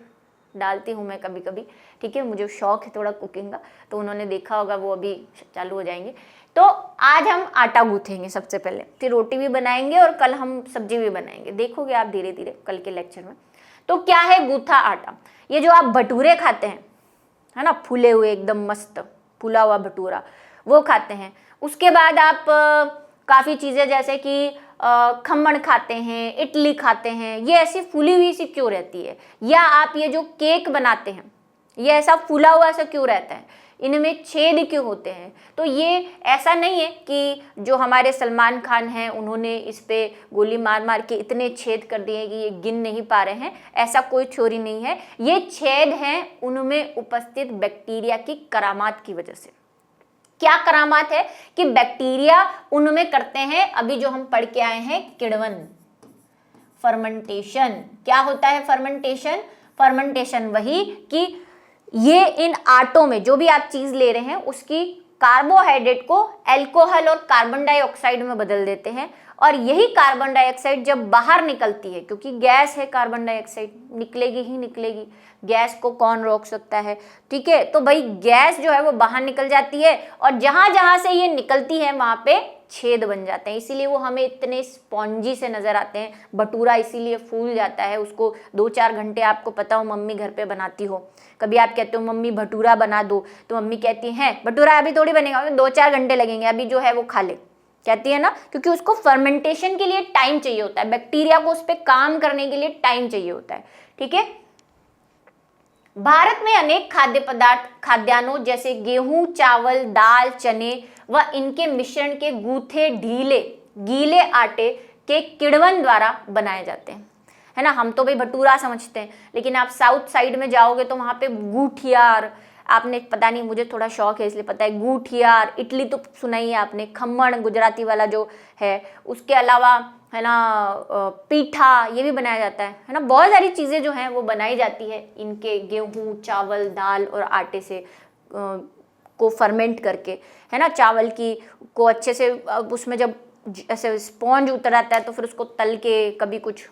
डालती हूँ मैं कभी कभी, ठीक है, मुझे शौक है थोड़ा कुकिंग का, तो उन्होंने देखा होगा, वो अभी चालू हो जाएंगे। तो आज हम आटा गूथेंगे सबसे पहले, फिर रोटी भी बनाएंगे और कल हम सब्जी भी बनाएंगे, देखोगे आप धीरे धीरे कल के लेक्चर में। तो क्या है गूथा आटा? ये जो आप भटूरे खाते हैं, है ना, फूले हुए एकदम मस्त फूला हुआ भटूरा, वो खाते हैं। उसके बाद आप काफ़ी चीज़ें जैसे कि खमण खाते हैं, इडली खाते हैं, ये ऐसी फूली हुई सी क्यों रहती है? या आप ये जो केक बनाते हैं, ये ऐसा फूला हुआ सा क्यों रहता है? इनमें छेद क्यों होते हैं? तो ये ऐसा नहीं है कि जो हमारे सलमान खान हैं उन्होंने इस पे गोली मार मार के इतने छेद कर दिए कि ये गिन नहीं पा रहे हैं, ऐसा कोई थ्योरी नहीं है। ये छेद हैं उनमें उपस्थित बैक्टीरिया की करामात की वजह से। क्या करामात है? कि बैक्टीरिया उनमें करते हैं, अभी जो हम पढ़ के आए हैं, किण्वन, फर्मेंटेशन। क्या होता है फर्मेंटेशन? फर्मेंटेशन वही कि ये इन आटों में जो भी आप चीज ले रहे हैं उसकी कार्बोहाइड्रेट को अल्कोहल और कार्बन डाइऑक्साइड में बदल देते हैं, और यही कार्बन डाइऑक्साइड जब बाहर निकलती है, क्योंकि गैस है, कार्बन डाइऑक्साइड निकलेगी ही निकलेगी, गैस को कौन रोक सकता है, ठीक है। तो भाई गैस जो है वो बाहर निकल जाती है, और जहां जहां से ये निकलती है वहां पे छेद बन जाते हैं, इसीलिए वो हमें इतने स्पॉन्जी से नजर आते हैं। भटूरा इसीलिए फूल जाता है, उसको 2-4 घंटे, आपको पता हो मम्मी घर पे बनाती हो, कभी आप कहते हो मम्मी भटूरा बना दो, तो मम्मी कहती हैं भटूरा अभी थोड़ी बनेगा, 2-4 घंटे लगेंगे, अभी जो है वो खा ले, कहती है ना, क्योंकि उसको फर्मेंटेशन के लिए टाइम चाहिए होता है, बैक्टीरिया को उस पर काम करने के लिए टाइम चाहिए होता है, ठीक है। भारत में अनेक खाद्य पदार्थ खाद्यान्नों जैसे गेहूं, चावल, दाल, चने व इनके मिश्रण के गूथे ढीले गीले आटे के किण्वन द्वारा बनाए जाते हैं, है ना। हम तो भाई भटूरा समझते हैं, लेकिन आप साउथ साइड में जाओगे तो वहां पे गूठियार, आपने पता नहीं, मुझे थोड़ा शौक है इसलिए पता है, गूठियार, इडली तो सुना ही है आपने, खम्मण गुजराती वाला जो है, उसके अलावा है ना पीठा, ये भी बनाया जाता है ना। बहुत सारी चीज़ें जो हैं वो बनाई जाती है इनके गेहूं, चावल, दाल और आटे से को फर्मेंट करके, है ना। चावल की को अच्छे से उसमें जब ऐसे स्पॉन्ज उतर आता है तो फिर उसको तल के, कभी कुछ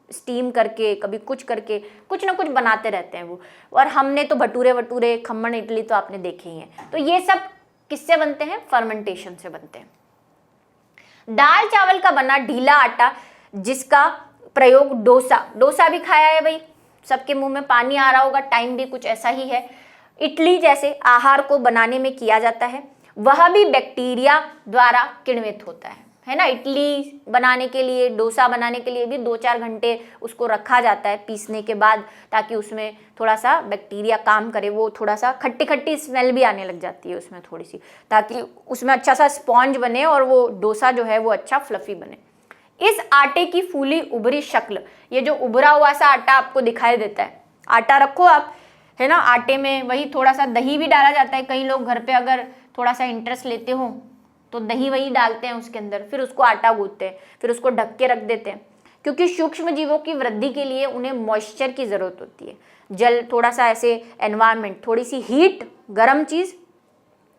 स्टीम करके, कभी कुछ करके, कुछ ना कुछ बनाते रहते हैं वो। और हमने तो भटूरे वटूरे, खम्मण, इडली तो आपने देखे ही हैं। तो ये सब किससे बनते हैं? फर्मेंटेशन से बनते हैं। दाल चावल का बना ढीला आटा जिसका प्रयोग डोसा भी खाया है भाई, सबके मुंह में पानी आ रहा होगा, टाइम भी कुछ ऐसा ही है। इडली जैसे आहार को बनाने में किया जाता है, वह भी बैक्टीरिया द्वारा किण्वित होता है ना। इडली बनाने के लिए, डोसा बनाने के लिए भी 2-4 घंटे उसको रखा जाता है पीसने के बाद, ताकि उसमें थोड़ा सा बैक्टीरिया काम करे, वो थोड़ा सा खट्टी खट्टी स्मेल भी आने लग जाती है उसमें थोड़ी सी, ताकि उसमें अच्छा सा स्पॉन्ज बने और वो डोसा जो है वो अच्छा फ्लफी बने। इस आटे की फूली उभरी शक्ल, ये जो उभरा हुआ सा आटा आपको दिखाई देता है, आटा रखो आप, है ना, आटे में वही थोड़ा सा दही भी डाला जाता है। कई लोग घर पे अगर थोड़ा सा इंटरेस्ट लेते हो तो दही वही डालते हैं उसके अंदर, फिर उसको आटा गूंथते हैं, फिर उसको ढक के रख देते हैं, क्योंकि सूक्ष्म जीवों की वृद्धि के लिए उन्हें मॉइस्चर की ज़रूरत होती है, जल, थोड़ा सा ऐसे एनवायरनमेंट, थोड़ी सी हीट, गर्म चीज़।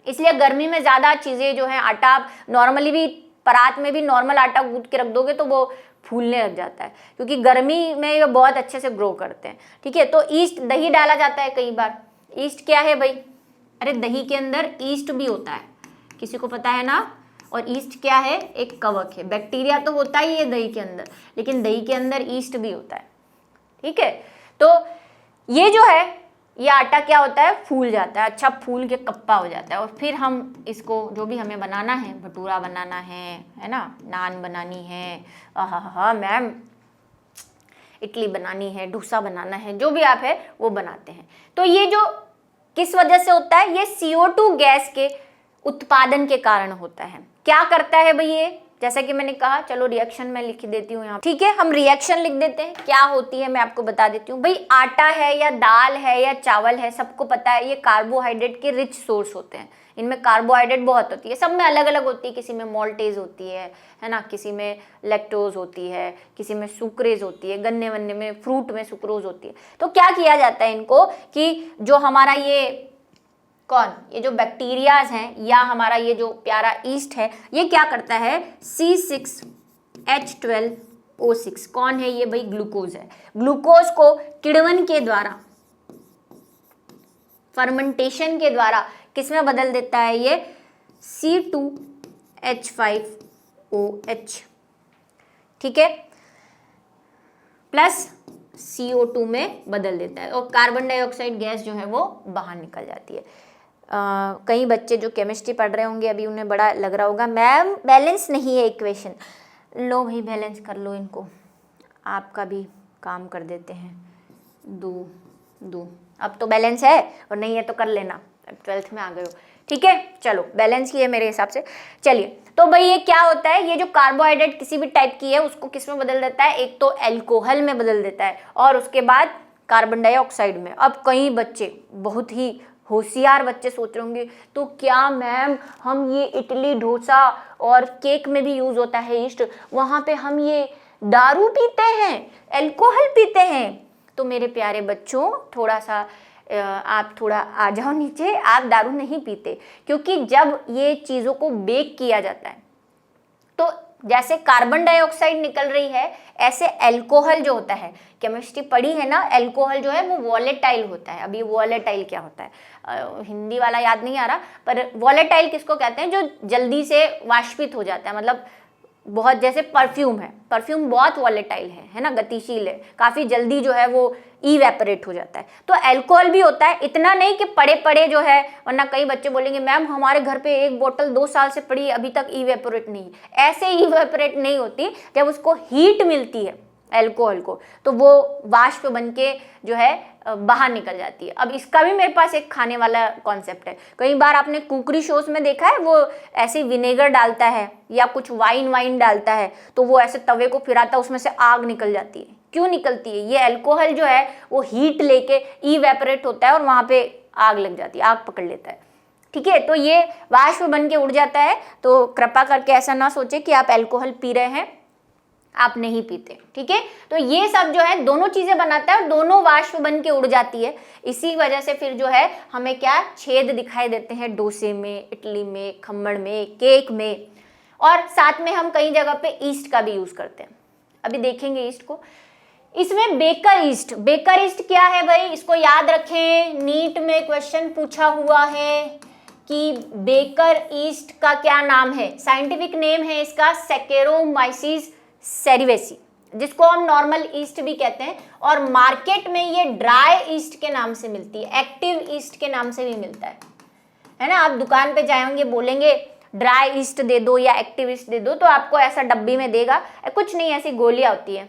इसलिए गर्मी में ज़्यादा चीज़ें जो है, आटा आप नॉर्मली भी परात में भी नॉर्मल आटा गूंथ के रख दोगे तो वो फूलने लग जाता है, क्योंकि गर्मी में ये बहुत अच्छे से ग्रो करते हैं। ठीक है, तो ईस्ट, दही डाला जाता है कई बार। ईस्ट क्या है भाई? अरे दही के अंदर ईस्ट भी होता है, किसी को पता है ना? और ईस्ट क्या है? एक कवक है। बैक्टीरिया तो होता ही है दही के अंदर, लेकिन दही के अंदर ईस्ट भी होता है। ठीक है, तो ये जो है, ये आटा क्या होता है? फूल जाता है, अच्छा फूल के कप्पा हो जाता है। और फिर हम इसको, जो भी हमें बनाना है, भटूरा बनाना है ना, नान बनानी है, हाँ मैम, इडली बनानी है, डोसा बनाना है, जो भी आप है वो बनाते हैं। तो ये जो किस वजह से होता है? ये CO2 गैस के उत्पादन के कारण होता है। क्या करता है भाई ये? जैसा कि मैंने कहा, चलो रिएक्शन मैं लिख देती हूँ यहाँ, ठीक है, हम रिएक्शन लिख देते हैं। क्या होती है मैं आपको बता देती हूँ। भाई आटा है या दाल है या चावल है, सबको पता है ये कार्बोहाइड्रेट के रिच सोर्स होते हैं। इनमें कार्बोहाइड्रेट बहुत होती है, सब में अलग अलग होती है। किसी में मोल्टेज होती है ना, किसी में लैक्टोज होती है, किसी में सुक्रेज होती है, गन्ने वन्ने में, फ्रूट में सुक्रोज होती है। तो क्या किया जाता है इनको कि जो हमारा ये ये जो बैक्टीरियाज हैं या हमारा ये जो प्यारा ईस्ट है, ये क्या करता है? C6H12O6, कौन है ये भाई? ग्लूकोज है। ग्लूकोज को किण्वन के द्वारा, फर्मेंटेशन के द्वारा किसमें बदल देता है? ये C2H5OH, ठीक है, प्लस CO2 में बदल देता है, और कार्बन डाइऑक्साइड गैस जो है वो बाहर निकल जाती है। कई बच्चे जो केमिस्ट्री पढ़ रहे होंगे अभी, उन्हें बड़ा लग रहा होगा मैम बैलेंस नहीं है इक्वेशन। लो भाई बैलेंस कर लो इनको, आपका भी काम कर देते हैं। दो अब तो बैलेंस है, और नहीं है तो कर लेना, अब 12th में आ गए हो। ठीक है, चलो बैलेंस ही है मेरे हिसाब से। चलिए, तो भाई ये क्या होता है? ये जो कार्बोहाइड्रेट किसी भी टाइप की है उसको किस में बदल देता है? एक तो एल्कोहल में बदल देता है, और उसके बाद कार्बन डाइऑक्साइड में। अब कई बच्चे, बहुत ही होशियार बच्चे सोच रहे होंगे, तो क्या मैम हम ये इडली, डोसा और केक में भी यूज होता है ईस्ट, वहाँ पे हम ये दारू पीते हैं, अल्कोहल पीते हैं? तो मेरे प्यारे बच्चों, थोड़ा सा आप थोड़ा आ जाओ नीचे। आप दारू नहीं पीते, क्योंकि जब ये चीज़ों को बेक किया जाता है तो जैसे कार्बन डाइऑक्साइड निकल रही है, ऐसे अल्कोहल जो होता है, केमिस्ट्री पढ़ी है ना, अल्कोहल जो है वो वॉलेटाइल होता है। अभी वॉलेटाइल क्या होता है? हिंदी वाला याद नहीं आ रहा, पर वॉलेटाइल किसको कहते हैं? जो जल्दी से वाष्पित हो जाता है, मतलब बहुत, जैसे परफ्यूम है, परफ्यूम बहुत वॉलेटाइल है ना, गतिशील है, काफ़ी जल्दी जो है वो इवेपोरेट हो जाता है। तो अल्कोहल भी होता है, इतना नहीं कि पड़े पड़े जो है, वरना कई बच्चे बोलेंगे मैम हमारे घर पे एक बोतल 2 साल से पड़ी अभी तक इवेपोरेट नहीं। ऐसे इवेपोरेट नहीं होती, जब उसको हीट मिलती है अल्कोहल को, तो वो वाष्प बन के जो है बाहर निकल जाती है। अब इसका भी मेरे पास एक खाने वाला कॉन्सेप्ट है। कई बार आपने कुकरी शोज में देखा है, वो ऐसे विनेगर डालता है या कुछ वाइन डालता है, तो वो ऐसे तवे को फिराता है, उसमें से आग निकल जाती है। क्यों निकलती है? ये अल्कोहल जो है वो हीट लेके इवेपोरेट होता है और वहाँ पे आग लग जाती है, आग पकड़ लेता है। ठीक है, तो ये वाष्प बन के उड़ जाता है। तो कृपा करके ऐसा ना सोचे कि आप अल्कोहल पी रहे हैं, आप नहीं पीते। ठीक है, तो ये सब जो है दोनों चीजें बनाता है और दोनों वाष्प बन के उड़ जाती है। इसी वजह से फिर जो है हमें क्या छेद दिखाई देते हैं डोसे में, इडली में, खम्मड़ में, केक में, और साथ में हम कई जगह पे ईस्ट का भी यूज करते हैं। अभी देखेंगे ईस्ट को। इसमें बेकर ईस्ट, बेकर ईस्ट क्या है भाई? इसको याद रखें, नीट में क्वेश्चन पूछा हुआ है कि बेकर ईस्ट का क्या नाम है। साइंटिफिक नेम है इसका सैकेरोमाइसिस सेरिवेसी, जिसको हम नॉर्मल ईस्ट भी कहते हैं, और मार्केट में ये ड्राई ईस्ट के नाम से मिलती है, एक्टिव ईस्ट के नाम से भी मिलता है ना। आप दुकान पे जाएंगे, बोलेंगे ड्राई ईस्ट दे दो या एक्टिव ईस्ट दे दो, तो आपको ऐसा डब्बी में देगा, कुछ नहीं, ऐसी गोलियां होती है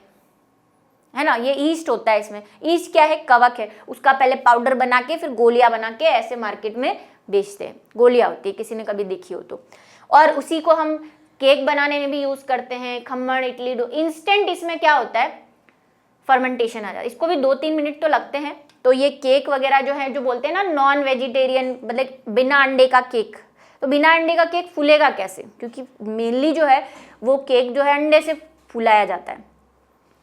ना। ये ईस्ट होता है, इसमें ईस्ट क्या है? कवक है, उसका पहले पाउडर बना के फिर गोलियां बना के ऐसे मार्केट में बेचते हैं। गोलियां होती है, किसी ने कभी देखी हो तो। और उसी को हम केक बनाने में भी यूज करते हैं, खमण, इडली डो। इंस्टेंट इसमें क्या होता है, फर्मेंटेशन आ जाता है, इसको भी 2-3 मिनट तो लगते हैं। तो ये केक वगैरह जो है, जो बोलते हैं ना नॉन वेजिटेरियन, मतलब बिना अंडे का केक, तो बिना अंडे का केक फूलेगा कैसे, क्योंकि मेनली जो है वो केक जो है अंडे से फुलाया जाता है।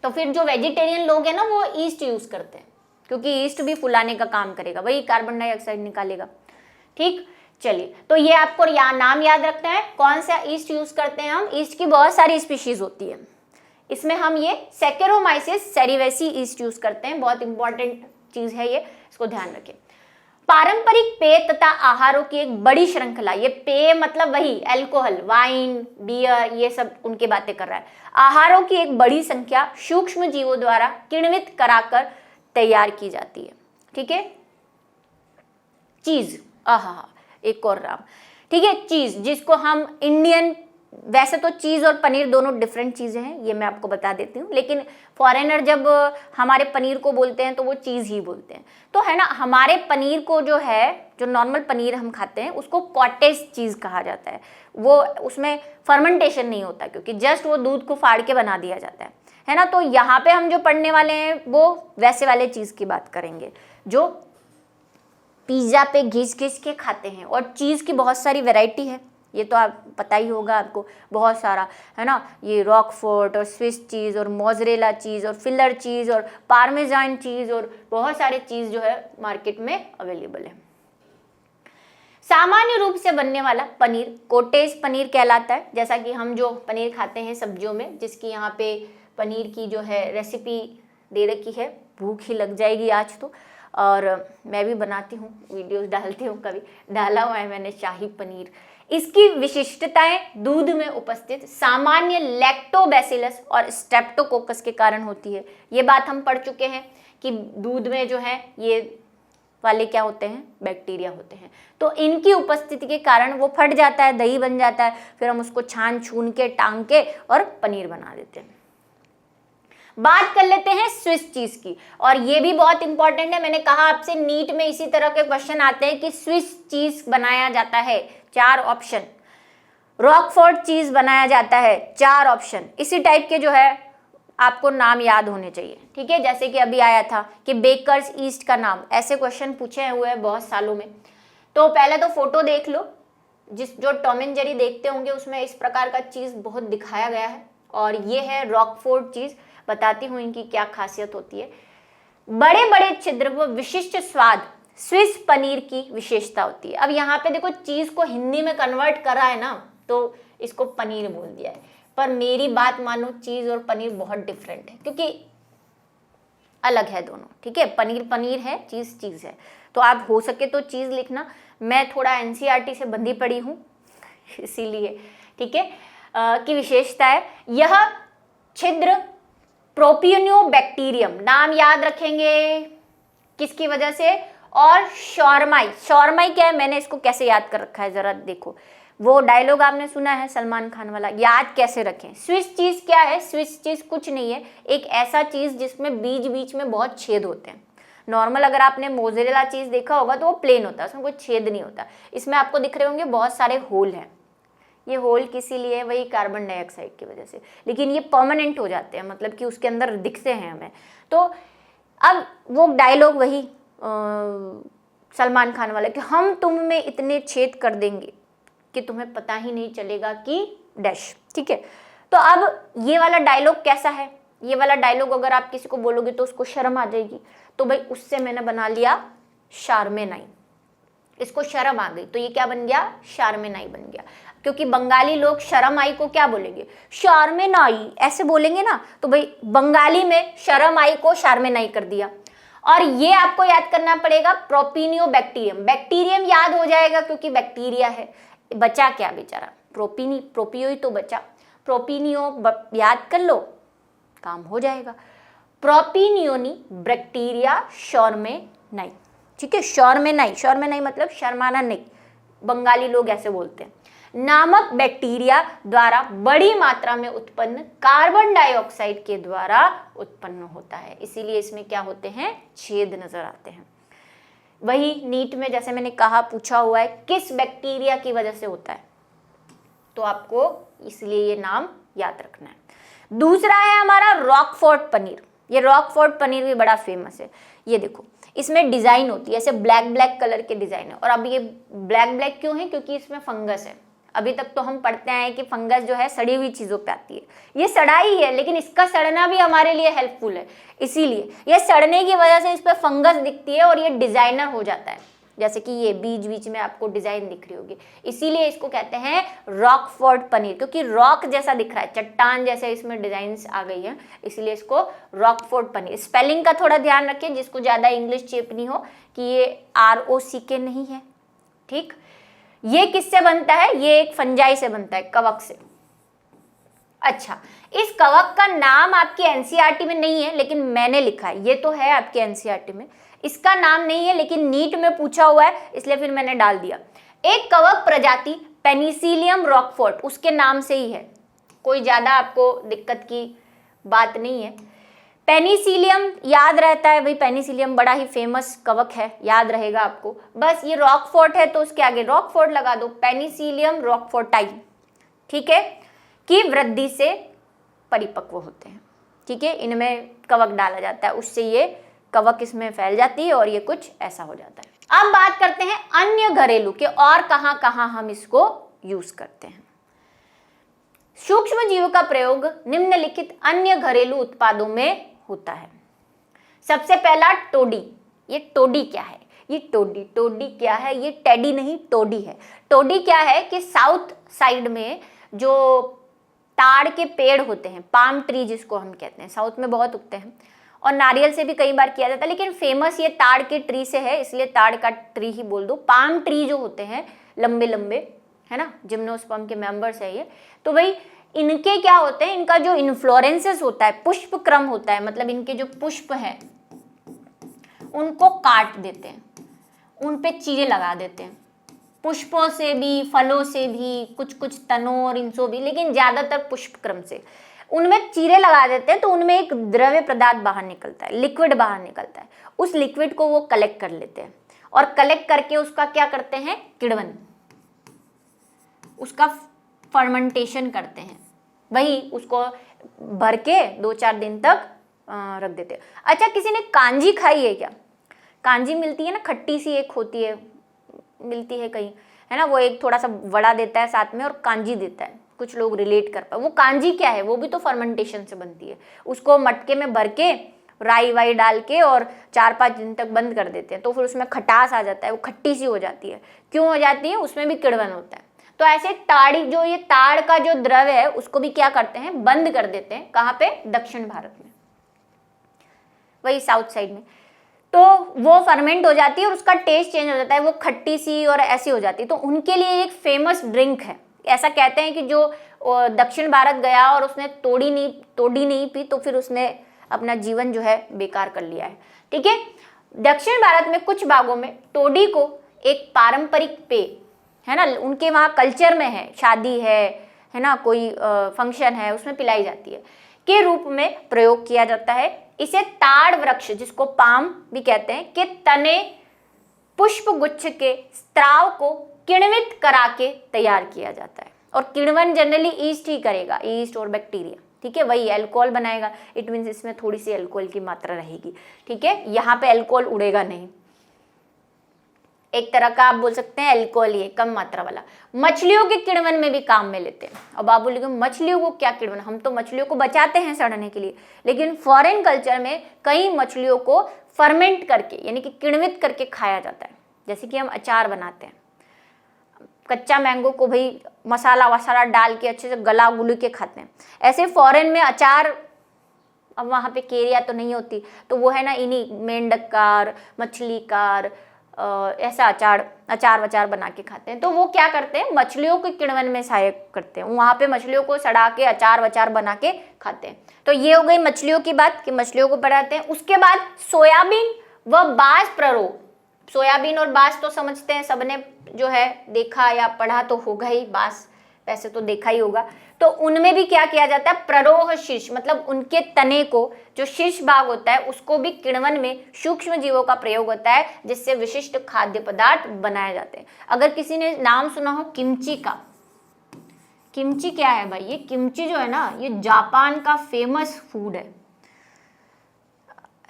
तो फिर जो वेजिटेरियन लोग हैं ना वो ईस्ट यूज करते हैं, क्योंकि ईस्ट भी फुलाने का काम करेगा, वही कार्बन डाइऑक्साइड निकालेगा। ठीक, चलिए, तो ये आपको नाम याद रखते हैं, कौन सा ईस्ट यूज करते हैं हम। ईस्ट की बहुत सारी स्पीशीज होती है, इसमें हम ये सैकेरोमाइसिस सेरिवेसी ईस्ट यूज करते हैं, बहुत इंपॉर्टेंट चीज है ये, इसको ध्यान रखें। पारंपरिक पेय तथा आहारों की एक बड़ी श्रृंखला, ये पेय मतलब वही अल्कोहल, वाइन, बियर, ये सब उनकी बातें कर रहा है। आहारों की एक बड़ी संख्या सूक्ष्म जीवों द्वारा किण्वित कराकर तैयार की जाती है। ठीक है, चीज, आहा, एक और नाम, ठीक है, चीज, जिसको हम इंडियन, वैसे तो चीज और पनीर दोनों डिफरेंट चीजें हैं, ये मैं आपको बता देती हूँ, लेकिन फॉरेनर जब हमारे पनीर को बोलते हैं तो वो चीज ही बोलते हैं। तो है ना, हमारे पनीर को जो है, जो नॉर्मल पनीर हम खाते हैं उसको कॉटेज चीज कहा जाता है। वो उसमें फर्मेंटेशन नहीं होता, क्योंकि जस्ट वो दूध को फाड़ के बना दिया जाता है ना। तो यहाँ पे हम जो पढ़ने वाले हैं वो वैसे वाले चीज की बात करेंगे जो पिज्जा पे घिस घिस के खाते हैं। और चीज की बहुत सारी वैरायटी है, ये तो आप पता ही होगा आपको, बहुत सारा है ना, ये रॉकफोर्ट और स्विस चीज़ और मोज़रेला चीज़ और फिलर चीज़ और पार्मेजान चीज़ और बहुत सारे चीज़ जो है मार्केट में अवेलेबल है। सामान्य रूप से बनने वाला पनीर कोटेज पनीर कहलाता है, जैसा कि हम जो पनीर खाते हैं सब्जियों में, जिसकी यहाँ पे पनीर की जो है रेसिपी दे रखी है, भूख ही लग जाएगी आज तो। और मैं भी बनाती हूँ, वीडियोस डालती हूँ, कभी डाला हुआ है मैंने शाही पनीर। इसकी विशिष्टताएं दूध में उपस्थित सामान्य लैक्टोबैसिलस और स्ट्रेप्टोकोकस के कारण होती है। ये बात हम पढ़ चुके हैं कि दूध में जो है ये वाले क्या होते हैं, बैक्टीरिया होते हैं। तो इनकी उपस्थिति के कारण वो फट जाता है, दही बन जाता है, फिर हम उसको छान छून के टांग के और पनीर बना देते हैं। बात कर लेते हैं स्विस चीज की, और ये भी बहुत इंपॉर्टेंट है। मैंने कहा आपसे नीट में इसी तरह के क्वेश्चन आते हैं कि स्विस चीज बनाया जाता है, 4 ऑप्शन। रॉकफोर्ट चीज बनाया जाता है, 4 ऑप्शन। इसी टाइप के जो है आपको नाम याद होने चाहिए। ठीक है, जैसे कि अभी आया था कि बेकर्स ईस्ट का नाम, ऐसे क्वेश्चन पूछे हुए हैं बहुत सालों में। तो पहले तो फोटो देख लो, जो टॉम एंड जेरी देखते होंगे उसमें इस प्रकार का चीज बहुत दिखाया गया है। और ये है रॉकफोर्ट चीज, बताती हूँ इनकी क्या खासियत होती है। बड़े बड़े छिद्र व विशिष्ट स्वाद स्विस पनीर की विशेषता होती है। अब यहाँ पे देखो, चीज को हिंदी में कन्वर्ट करा है ना, तो इसको पनीर बोल दिया है, पर मेरी बात मानो, चीज और पनीर बहुत डिफरेंट है, क्योंकि अलग है दोनों। ठीक है, पनीर पनीर है, चीज चीज है। तो आप हो सके तो चीज लिखना, मैं थोड़ा एनसीईआरटी से बंधी पड़ी हूँ इसीलिए। ठीक है, की विशेषता है यह छिद्र प्रोपियोनियोबैक्टीरियम, नाम याद रखेंगे किसकी वजह से, और शॉर्माई। शॉर्माई क्या है, मैंने इसको कैसे याद कर रखा है जरा देखो, वो डायलॉग आपने सुना है सलमान खान वाला, याद कैसे रखें। स्विस चीज क्या है, स्विस चीज कुछ नहीं है, एक ऐसा चीज जिसमें बीच बीच में बहुत छेद होते हैं। नॉर्मल अगर आपने मोज़रेला चीज देखा होगा तो वो प्लेन होता है, उसमें कोई छेद नहीं होता। इसमें आपको दिख रहे होंगे बहुत सारे होल हैं। ये होल किसी लिए, वही कार्बन डाइऑक्साइड की वजह से, लेकिन ये परमानेंट हो जाते हैं, मतलब कि उसके अंदर दिखते हैं हमें। तो अब वो डायलॉग वही सलमान खान वाला कि हम तुम में इतने छेद कर देंगे कि तुम्हें पता ही नहीं चलेगा कि डैश। ठीक है, तो अब ये वाला डायलॉग कैसा है, ये वाला डायलॉग अगर आप किसी को बोलोगे तो उसको शर्म आ जाएगी, तो भाई उससे मैंने बना लिया शारमेनाई। इसको शर्म आ गई तो ये क्या बन गया, शारमेनाई बन गया। क्योंकि बंगाली लोग शर्म आई को क्या बोलेंगे, शारमेनाई ऐसे बोलेंगे ना, तो भाई बंगाली में शर्म आई को शारमेनाई कर दिया। और ये आपको याद करना पड़ेगा प्रोपिनियोबैक्टीरियम, बैक्टीरियम याद हो जाएगा क्योंकि बैक्टीरिया है, बचा क्या बेचारा, प्रोपियो ही तो बचा, प्रोपिनियो याद कर लो, काम हो जाएगा। प्रोपिनियोनी बैक्टीरिया शॉर्मेनाई। ठीक है, शॉर्मेनाई, शॉर्मेनाई मतलब शर्माना नहीं, बंगाली लोग ऐसे बोलते हैं। नामक बैक्टीरिया द्वारा बड़ी मात्रा में उत्पन्न कार्बन डाइऑक्साइड के द्वारा उत्पन्न होता है, इसीलिए इसमें क्या होते हैं, छेद नजर आते हैं। वही नीट में जैसे मैंने कहा पूछा हुआ है किस बैक्टीरिया की वजह से होता है, तो आपको इसलिए ये नाम याद रखना है। दूसरा है हमारा रॉकफोर्ट पनीर। ये रॉकफोर्ट पनीर भी बड़ा फेमस है। ये देखो, इसमें डिजाइन होती है ऐसे ब्लैक ब्लैक कलर के डिजाइन है। और अब ये ब्लैक ब्लैक क्यों है? क्योंकि इसमें फंगस है। अभी तक तो हम पढ़ते आए कि फंगस जो है सड़ी हुई चीजों पे आती है। ये सड़ा ही है, लेकिन इसका सड़ना भी हमारे लिए हेल्पफुल है। इसीलिए ये सड़ने की वजह से इस पर फंगस दिखती है और ये डिजाइनर हो जाता है। जैसे कि ये बीच बीच में आपको डिजाइन दिख रही होगी, इसीलिए इसको कहते हैं रॉकफोर्ट पनीर, क्योंकि रॉक जैसा दिख रहा है, चट्टान जैसे इसमें डिजाइन्स आ गई है, इसलिए इसको रॉकफोर्ट पनीर। स्पेलिंग का थोड़ा ध्यान रखिए, जिसको ज्यादा इंग्लिश चेपनी हो, कि ये ROCK नहीं है। ठीक, ये किससे बनता है? ये एक फंजाई से बनता है, कवक से। अच्छा, इस कवक का नाम आपकी NCERT में नहीं है, लेकिन मैंने लिखा है। ये तो है आपके NCERT में, इसका नाम नहीं है, लेकिन नीट में पूछा हुआ है, इसलिए फिर मैंने डाल दिया। एक कवक प्रजाति पेनिसिलियम रॉकफोर्ट, उसके नाम से ही है, कोई ज्यादा आपको दिक्कत की बात नहीं है। पेनिसिलियम याद रहता है भाई, पेनिसिलियम बड़ा ही फेमस कवक है, याद रहेगा आपको। बस ये रॉकफोर्ट है तो उसके आगे रॉकफोर्ट लगा दो, पेनिसिलियम रॉकफोर्टाई, ठीक है, की वृद्धि से परिपक्व होते हैं। ठीक है, इनमें कवक डाला जाता है, उससे ये कवक इसमें फैल जाती है और ये कुछ ऐसा हो जाता है। अब बात करते हैं अन्य घरेलू के, और कहां कहां हम इसको यूज करते हैं। सूक्ष्म जीवों का प्रयोग निम्नलिखित अन्य घरेलू उत्पादों में होता है। सबसे पहला टोडी। ये टोडी क्या है? ये टोडी क्या है? ये टेडी नहीं, टोडी है। टोडी क्या है कि साउथ साइड में जो ताड़ के पेड़ होते हैं, पाम ट्री जिसको हम कहते हैं, साउथ में बहुत उगते हैं, और नारियल से भी कई बार किया जाता है, लेकिन फेमस ये ताड़ के ट्री से है, इसलिए ताड़ का ट्री ही बोल दो। पाम ट्री जो होते हैं लंबे लंबे, है ना, जिम्नोस्पर्म के मेंबर्स है ये, तो भाई इनके क्या होते हैं, इनका जो इन्फ्लोरेंसेस होता है, पुष्प क्रम होता है, मतलब इनके जो पुष्प हैं उनको काट देते हैं, उन पे चीरे लगा देते हैं, पुष्पों से भी, फलों से भी, कुछ कुछ तनों और इनसे भी, लेकिन ज्यादातर पुष्प क्रम से उनमें चीरे लगा देते हैं। तो उनमें एक द्रव्य पदार्थ बाहर निकलता है, लिक्विड बाहर निकलता है। उस लिक्विड को वो कलेक्ट कर लेते हैं और कलेक्ट करके उसका क्या करते हैं? किण्वन, उसका फर्मेंटेशन करते हैं। वही उसको भर के 2-4 दिन तक रख देते हैं। अच्छा, किसी ने कांजी खाई है क्या? कांजी मिलती है ना, खट्टी सी एक होती है, मिलती है कहीं, है ना, वो एक थोड़ा सा वड़ा देता है साथ में और कांजी देता है, कुछ लोग रिलेट कर पाए। वो कांजी क्या है? वो भी तो फर्मेंटेशन से बनती है। उसको मटके में भर के राई वाई डाल के और 4-5 दिन तक बंद कर देते हैं, तो फिर उसमें खटास आ जाता है, वो खट्टी सी हो जाती है। क्यों हो जाती है? उसमें भी किण्वन होता है। तो ऐसे ताड़ी, जो ये ताड़ का जो द्रव्य है उसको भी क्या करते हैं? बंद कर देते हैं। कहाँ पे? दक्षिण भारत में, वही साउथ साइड में। तो वो फर्मेंट हो जाती है और उसका टेस्ट चेंज हो जाता है, वो खट्टी सी और ऐसी हो जाती है। तो उनके लिए एक फेमस ड्रिंक है। ऐसा कहते हैं कि जो दक्षिण भारत गया और उसने तोड़ी नहीं पी, तो फिर उसने अपना जीवन जो है बेकार कर लिया है। ठीक है, दक्षिण भारत में कुछ भागों में टोडी को एक पारंपरिक पेय, है ना, उनके वहाँ कल्चर में है, शादी है ना, कोई फंक्शन है, उसमें पिलाई जाती है, के रूप में प्रयोग किया जाता है। इसे ताड़ वृक्ष, जिसको पाम भी कहते हैं, के तने पुष्प गुच्छ के स्त्राव को किण्वित करा के तैयार किया जाता है। और किण्वन जनरली ईस्ट ही करेगा, ईस्ट और बैक्टीरिया। ठीक है, वही अल्कोहल बनाएगा। इट मीन्स इसमें थोड़ी सी अल्कोहल की मात्रा रहेगी। ठीक है, यहाँ पे अल्कोहल उड़ेगा नहीं, एक तरह का आप बोल सकते हैं अल्कोहल, ये कम मात्रा वाला। मछलियों के किण्वन में भी काम में लेते हैं। अब आप बोलेंगे मछलियों को क्या किण्वन? हम तो मछलियों को बचाते हैं सड़ने के लिए, लेकिन फॉरेन कल्चर में कई मछलियों को फर्मेंट करके, यानी कि किण्वित करके खाया जाता है। जैसे कि हम अचार बनाते हैं, कच्चा मैंगो को भाई मसाला वसाला डाल के अच्छे से गला गुली के खाते हैं, ऐसे फॉरेन में अचार, अब वहाँ पे केरिया तो नहीं होती, तो वो है ना, इन्हीं मेंढक कार, मछली कार, ऐसा अचार वचार बना के खाते हैं। तो वो क्या करते हैं? मछलियों के किण्वन में सहायक करते हैं, वहाँ पे मछलियों को सड़ा के अचार वचार बना के खाते हैं। तो ये हो गई मछलियों की बात कि मछलियों को बनाते हैं। उसके बाद सोयाबीन व बांस प्ररोग। सोयाबीन और बांस तो समझते हैं सबने, जो है देखा या पढ़ा तो होगा ही, बांस वैसे तो देखा ही होगा। तो उनमें भी क्या किया जाता है? प्ररोह शीर्ष, मतलब उनके तने को, जो शीर्ष भाग होता है, उसको भी किण्वन में सूक्ष्म जीवों का प्रयोग होता है, जिससे विशिष्ट खाद्य पदार्थ बनाए जाते हैं। अगर किसी ने नाम सुना हो किमची का, किमची क्या है भाई? ये किमची जो है ना, ये जापान का फेमस फूड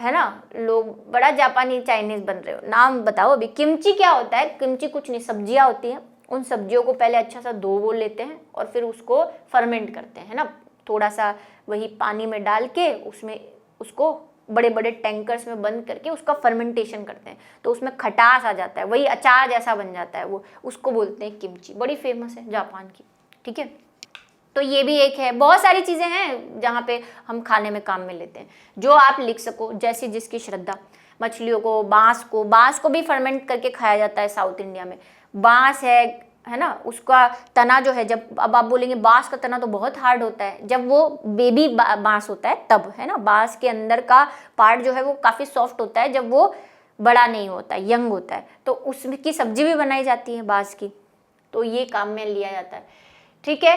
है ना। लोग बड़ा जापानी चाइनीज बन रहे हो, नाम बताओ अभी। किमची क्या होता है? किमची कुछ नहीं, सब्जियां होती हैं। उन सब्जियों को पहले अच्छा सा धो वो लेते हैं और फिर उसको फर्मेंट करते हैं ना, थोड़ा सा वही पानी में डाल के उसमें उसको बड़े बड़े टैंकर्स में बंद करके उसका फर्मेंटेशन करते हैं, तो उसमें खटास आ जाता है, वही अचार जैसा बन जाता है वो, उसको बोलते हैं किमची। बड़ी फेमस है जापान की, ठीक है। तो ये भी एक है। बहुत सारी चीज़ें हैं जहाँ पे हम खाने में काम में लेते हैं, जो आप लिख सको, जैसी जिसकी श्रद्धा। मछलियों को, बांस को भी फर्मेंट करके खाया जाता है साउथ इंडिया में। बांस है ना, उसका तना जो है, जब अब आप बोलेंगे बांस का तना तो बहुत हार्ड होता है, जब वो बेबी बांस होता है तब, है ना। बांस के अंदर का पार्ट जो है वो काफ़ी सॉफ्ट होता है, जब वो बड़ा नहीं होता, यंग होता है, तो उसकी सब्जी भी बनाई जाती है बांस की। तो ये काम में लिया जाता है, ठीक है।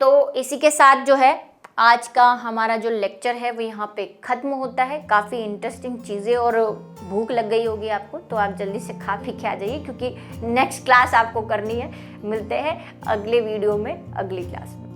तो इसी के साथ जो है आज का हमारा जो लेक्चर है वो यहाँ पे ख़त्म होता है। काफ़ी इंटरेस्टिंग चीज़ें, और भूख लग गई होगी आपको, तो आप जल्दी से खा पी के आ जाइए, क्योंकि नेक्स्ट क्लास आपको करनी है। मिलते हैं अगले वीडियो में, अगली क्लास में।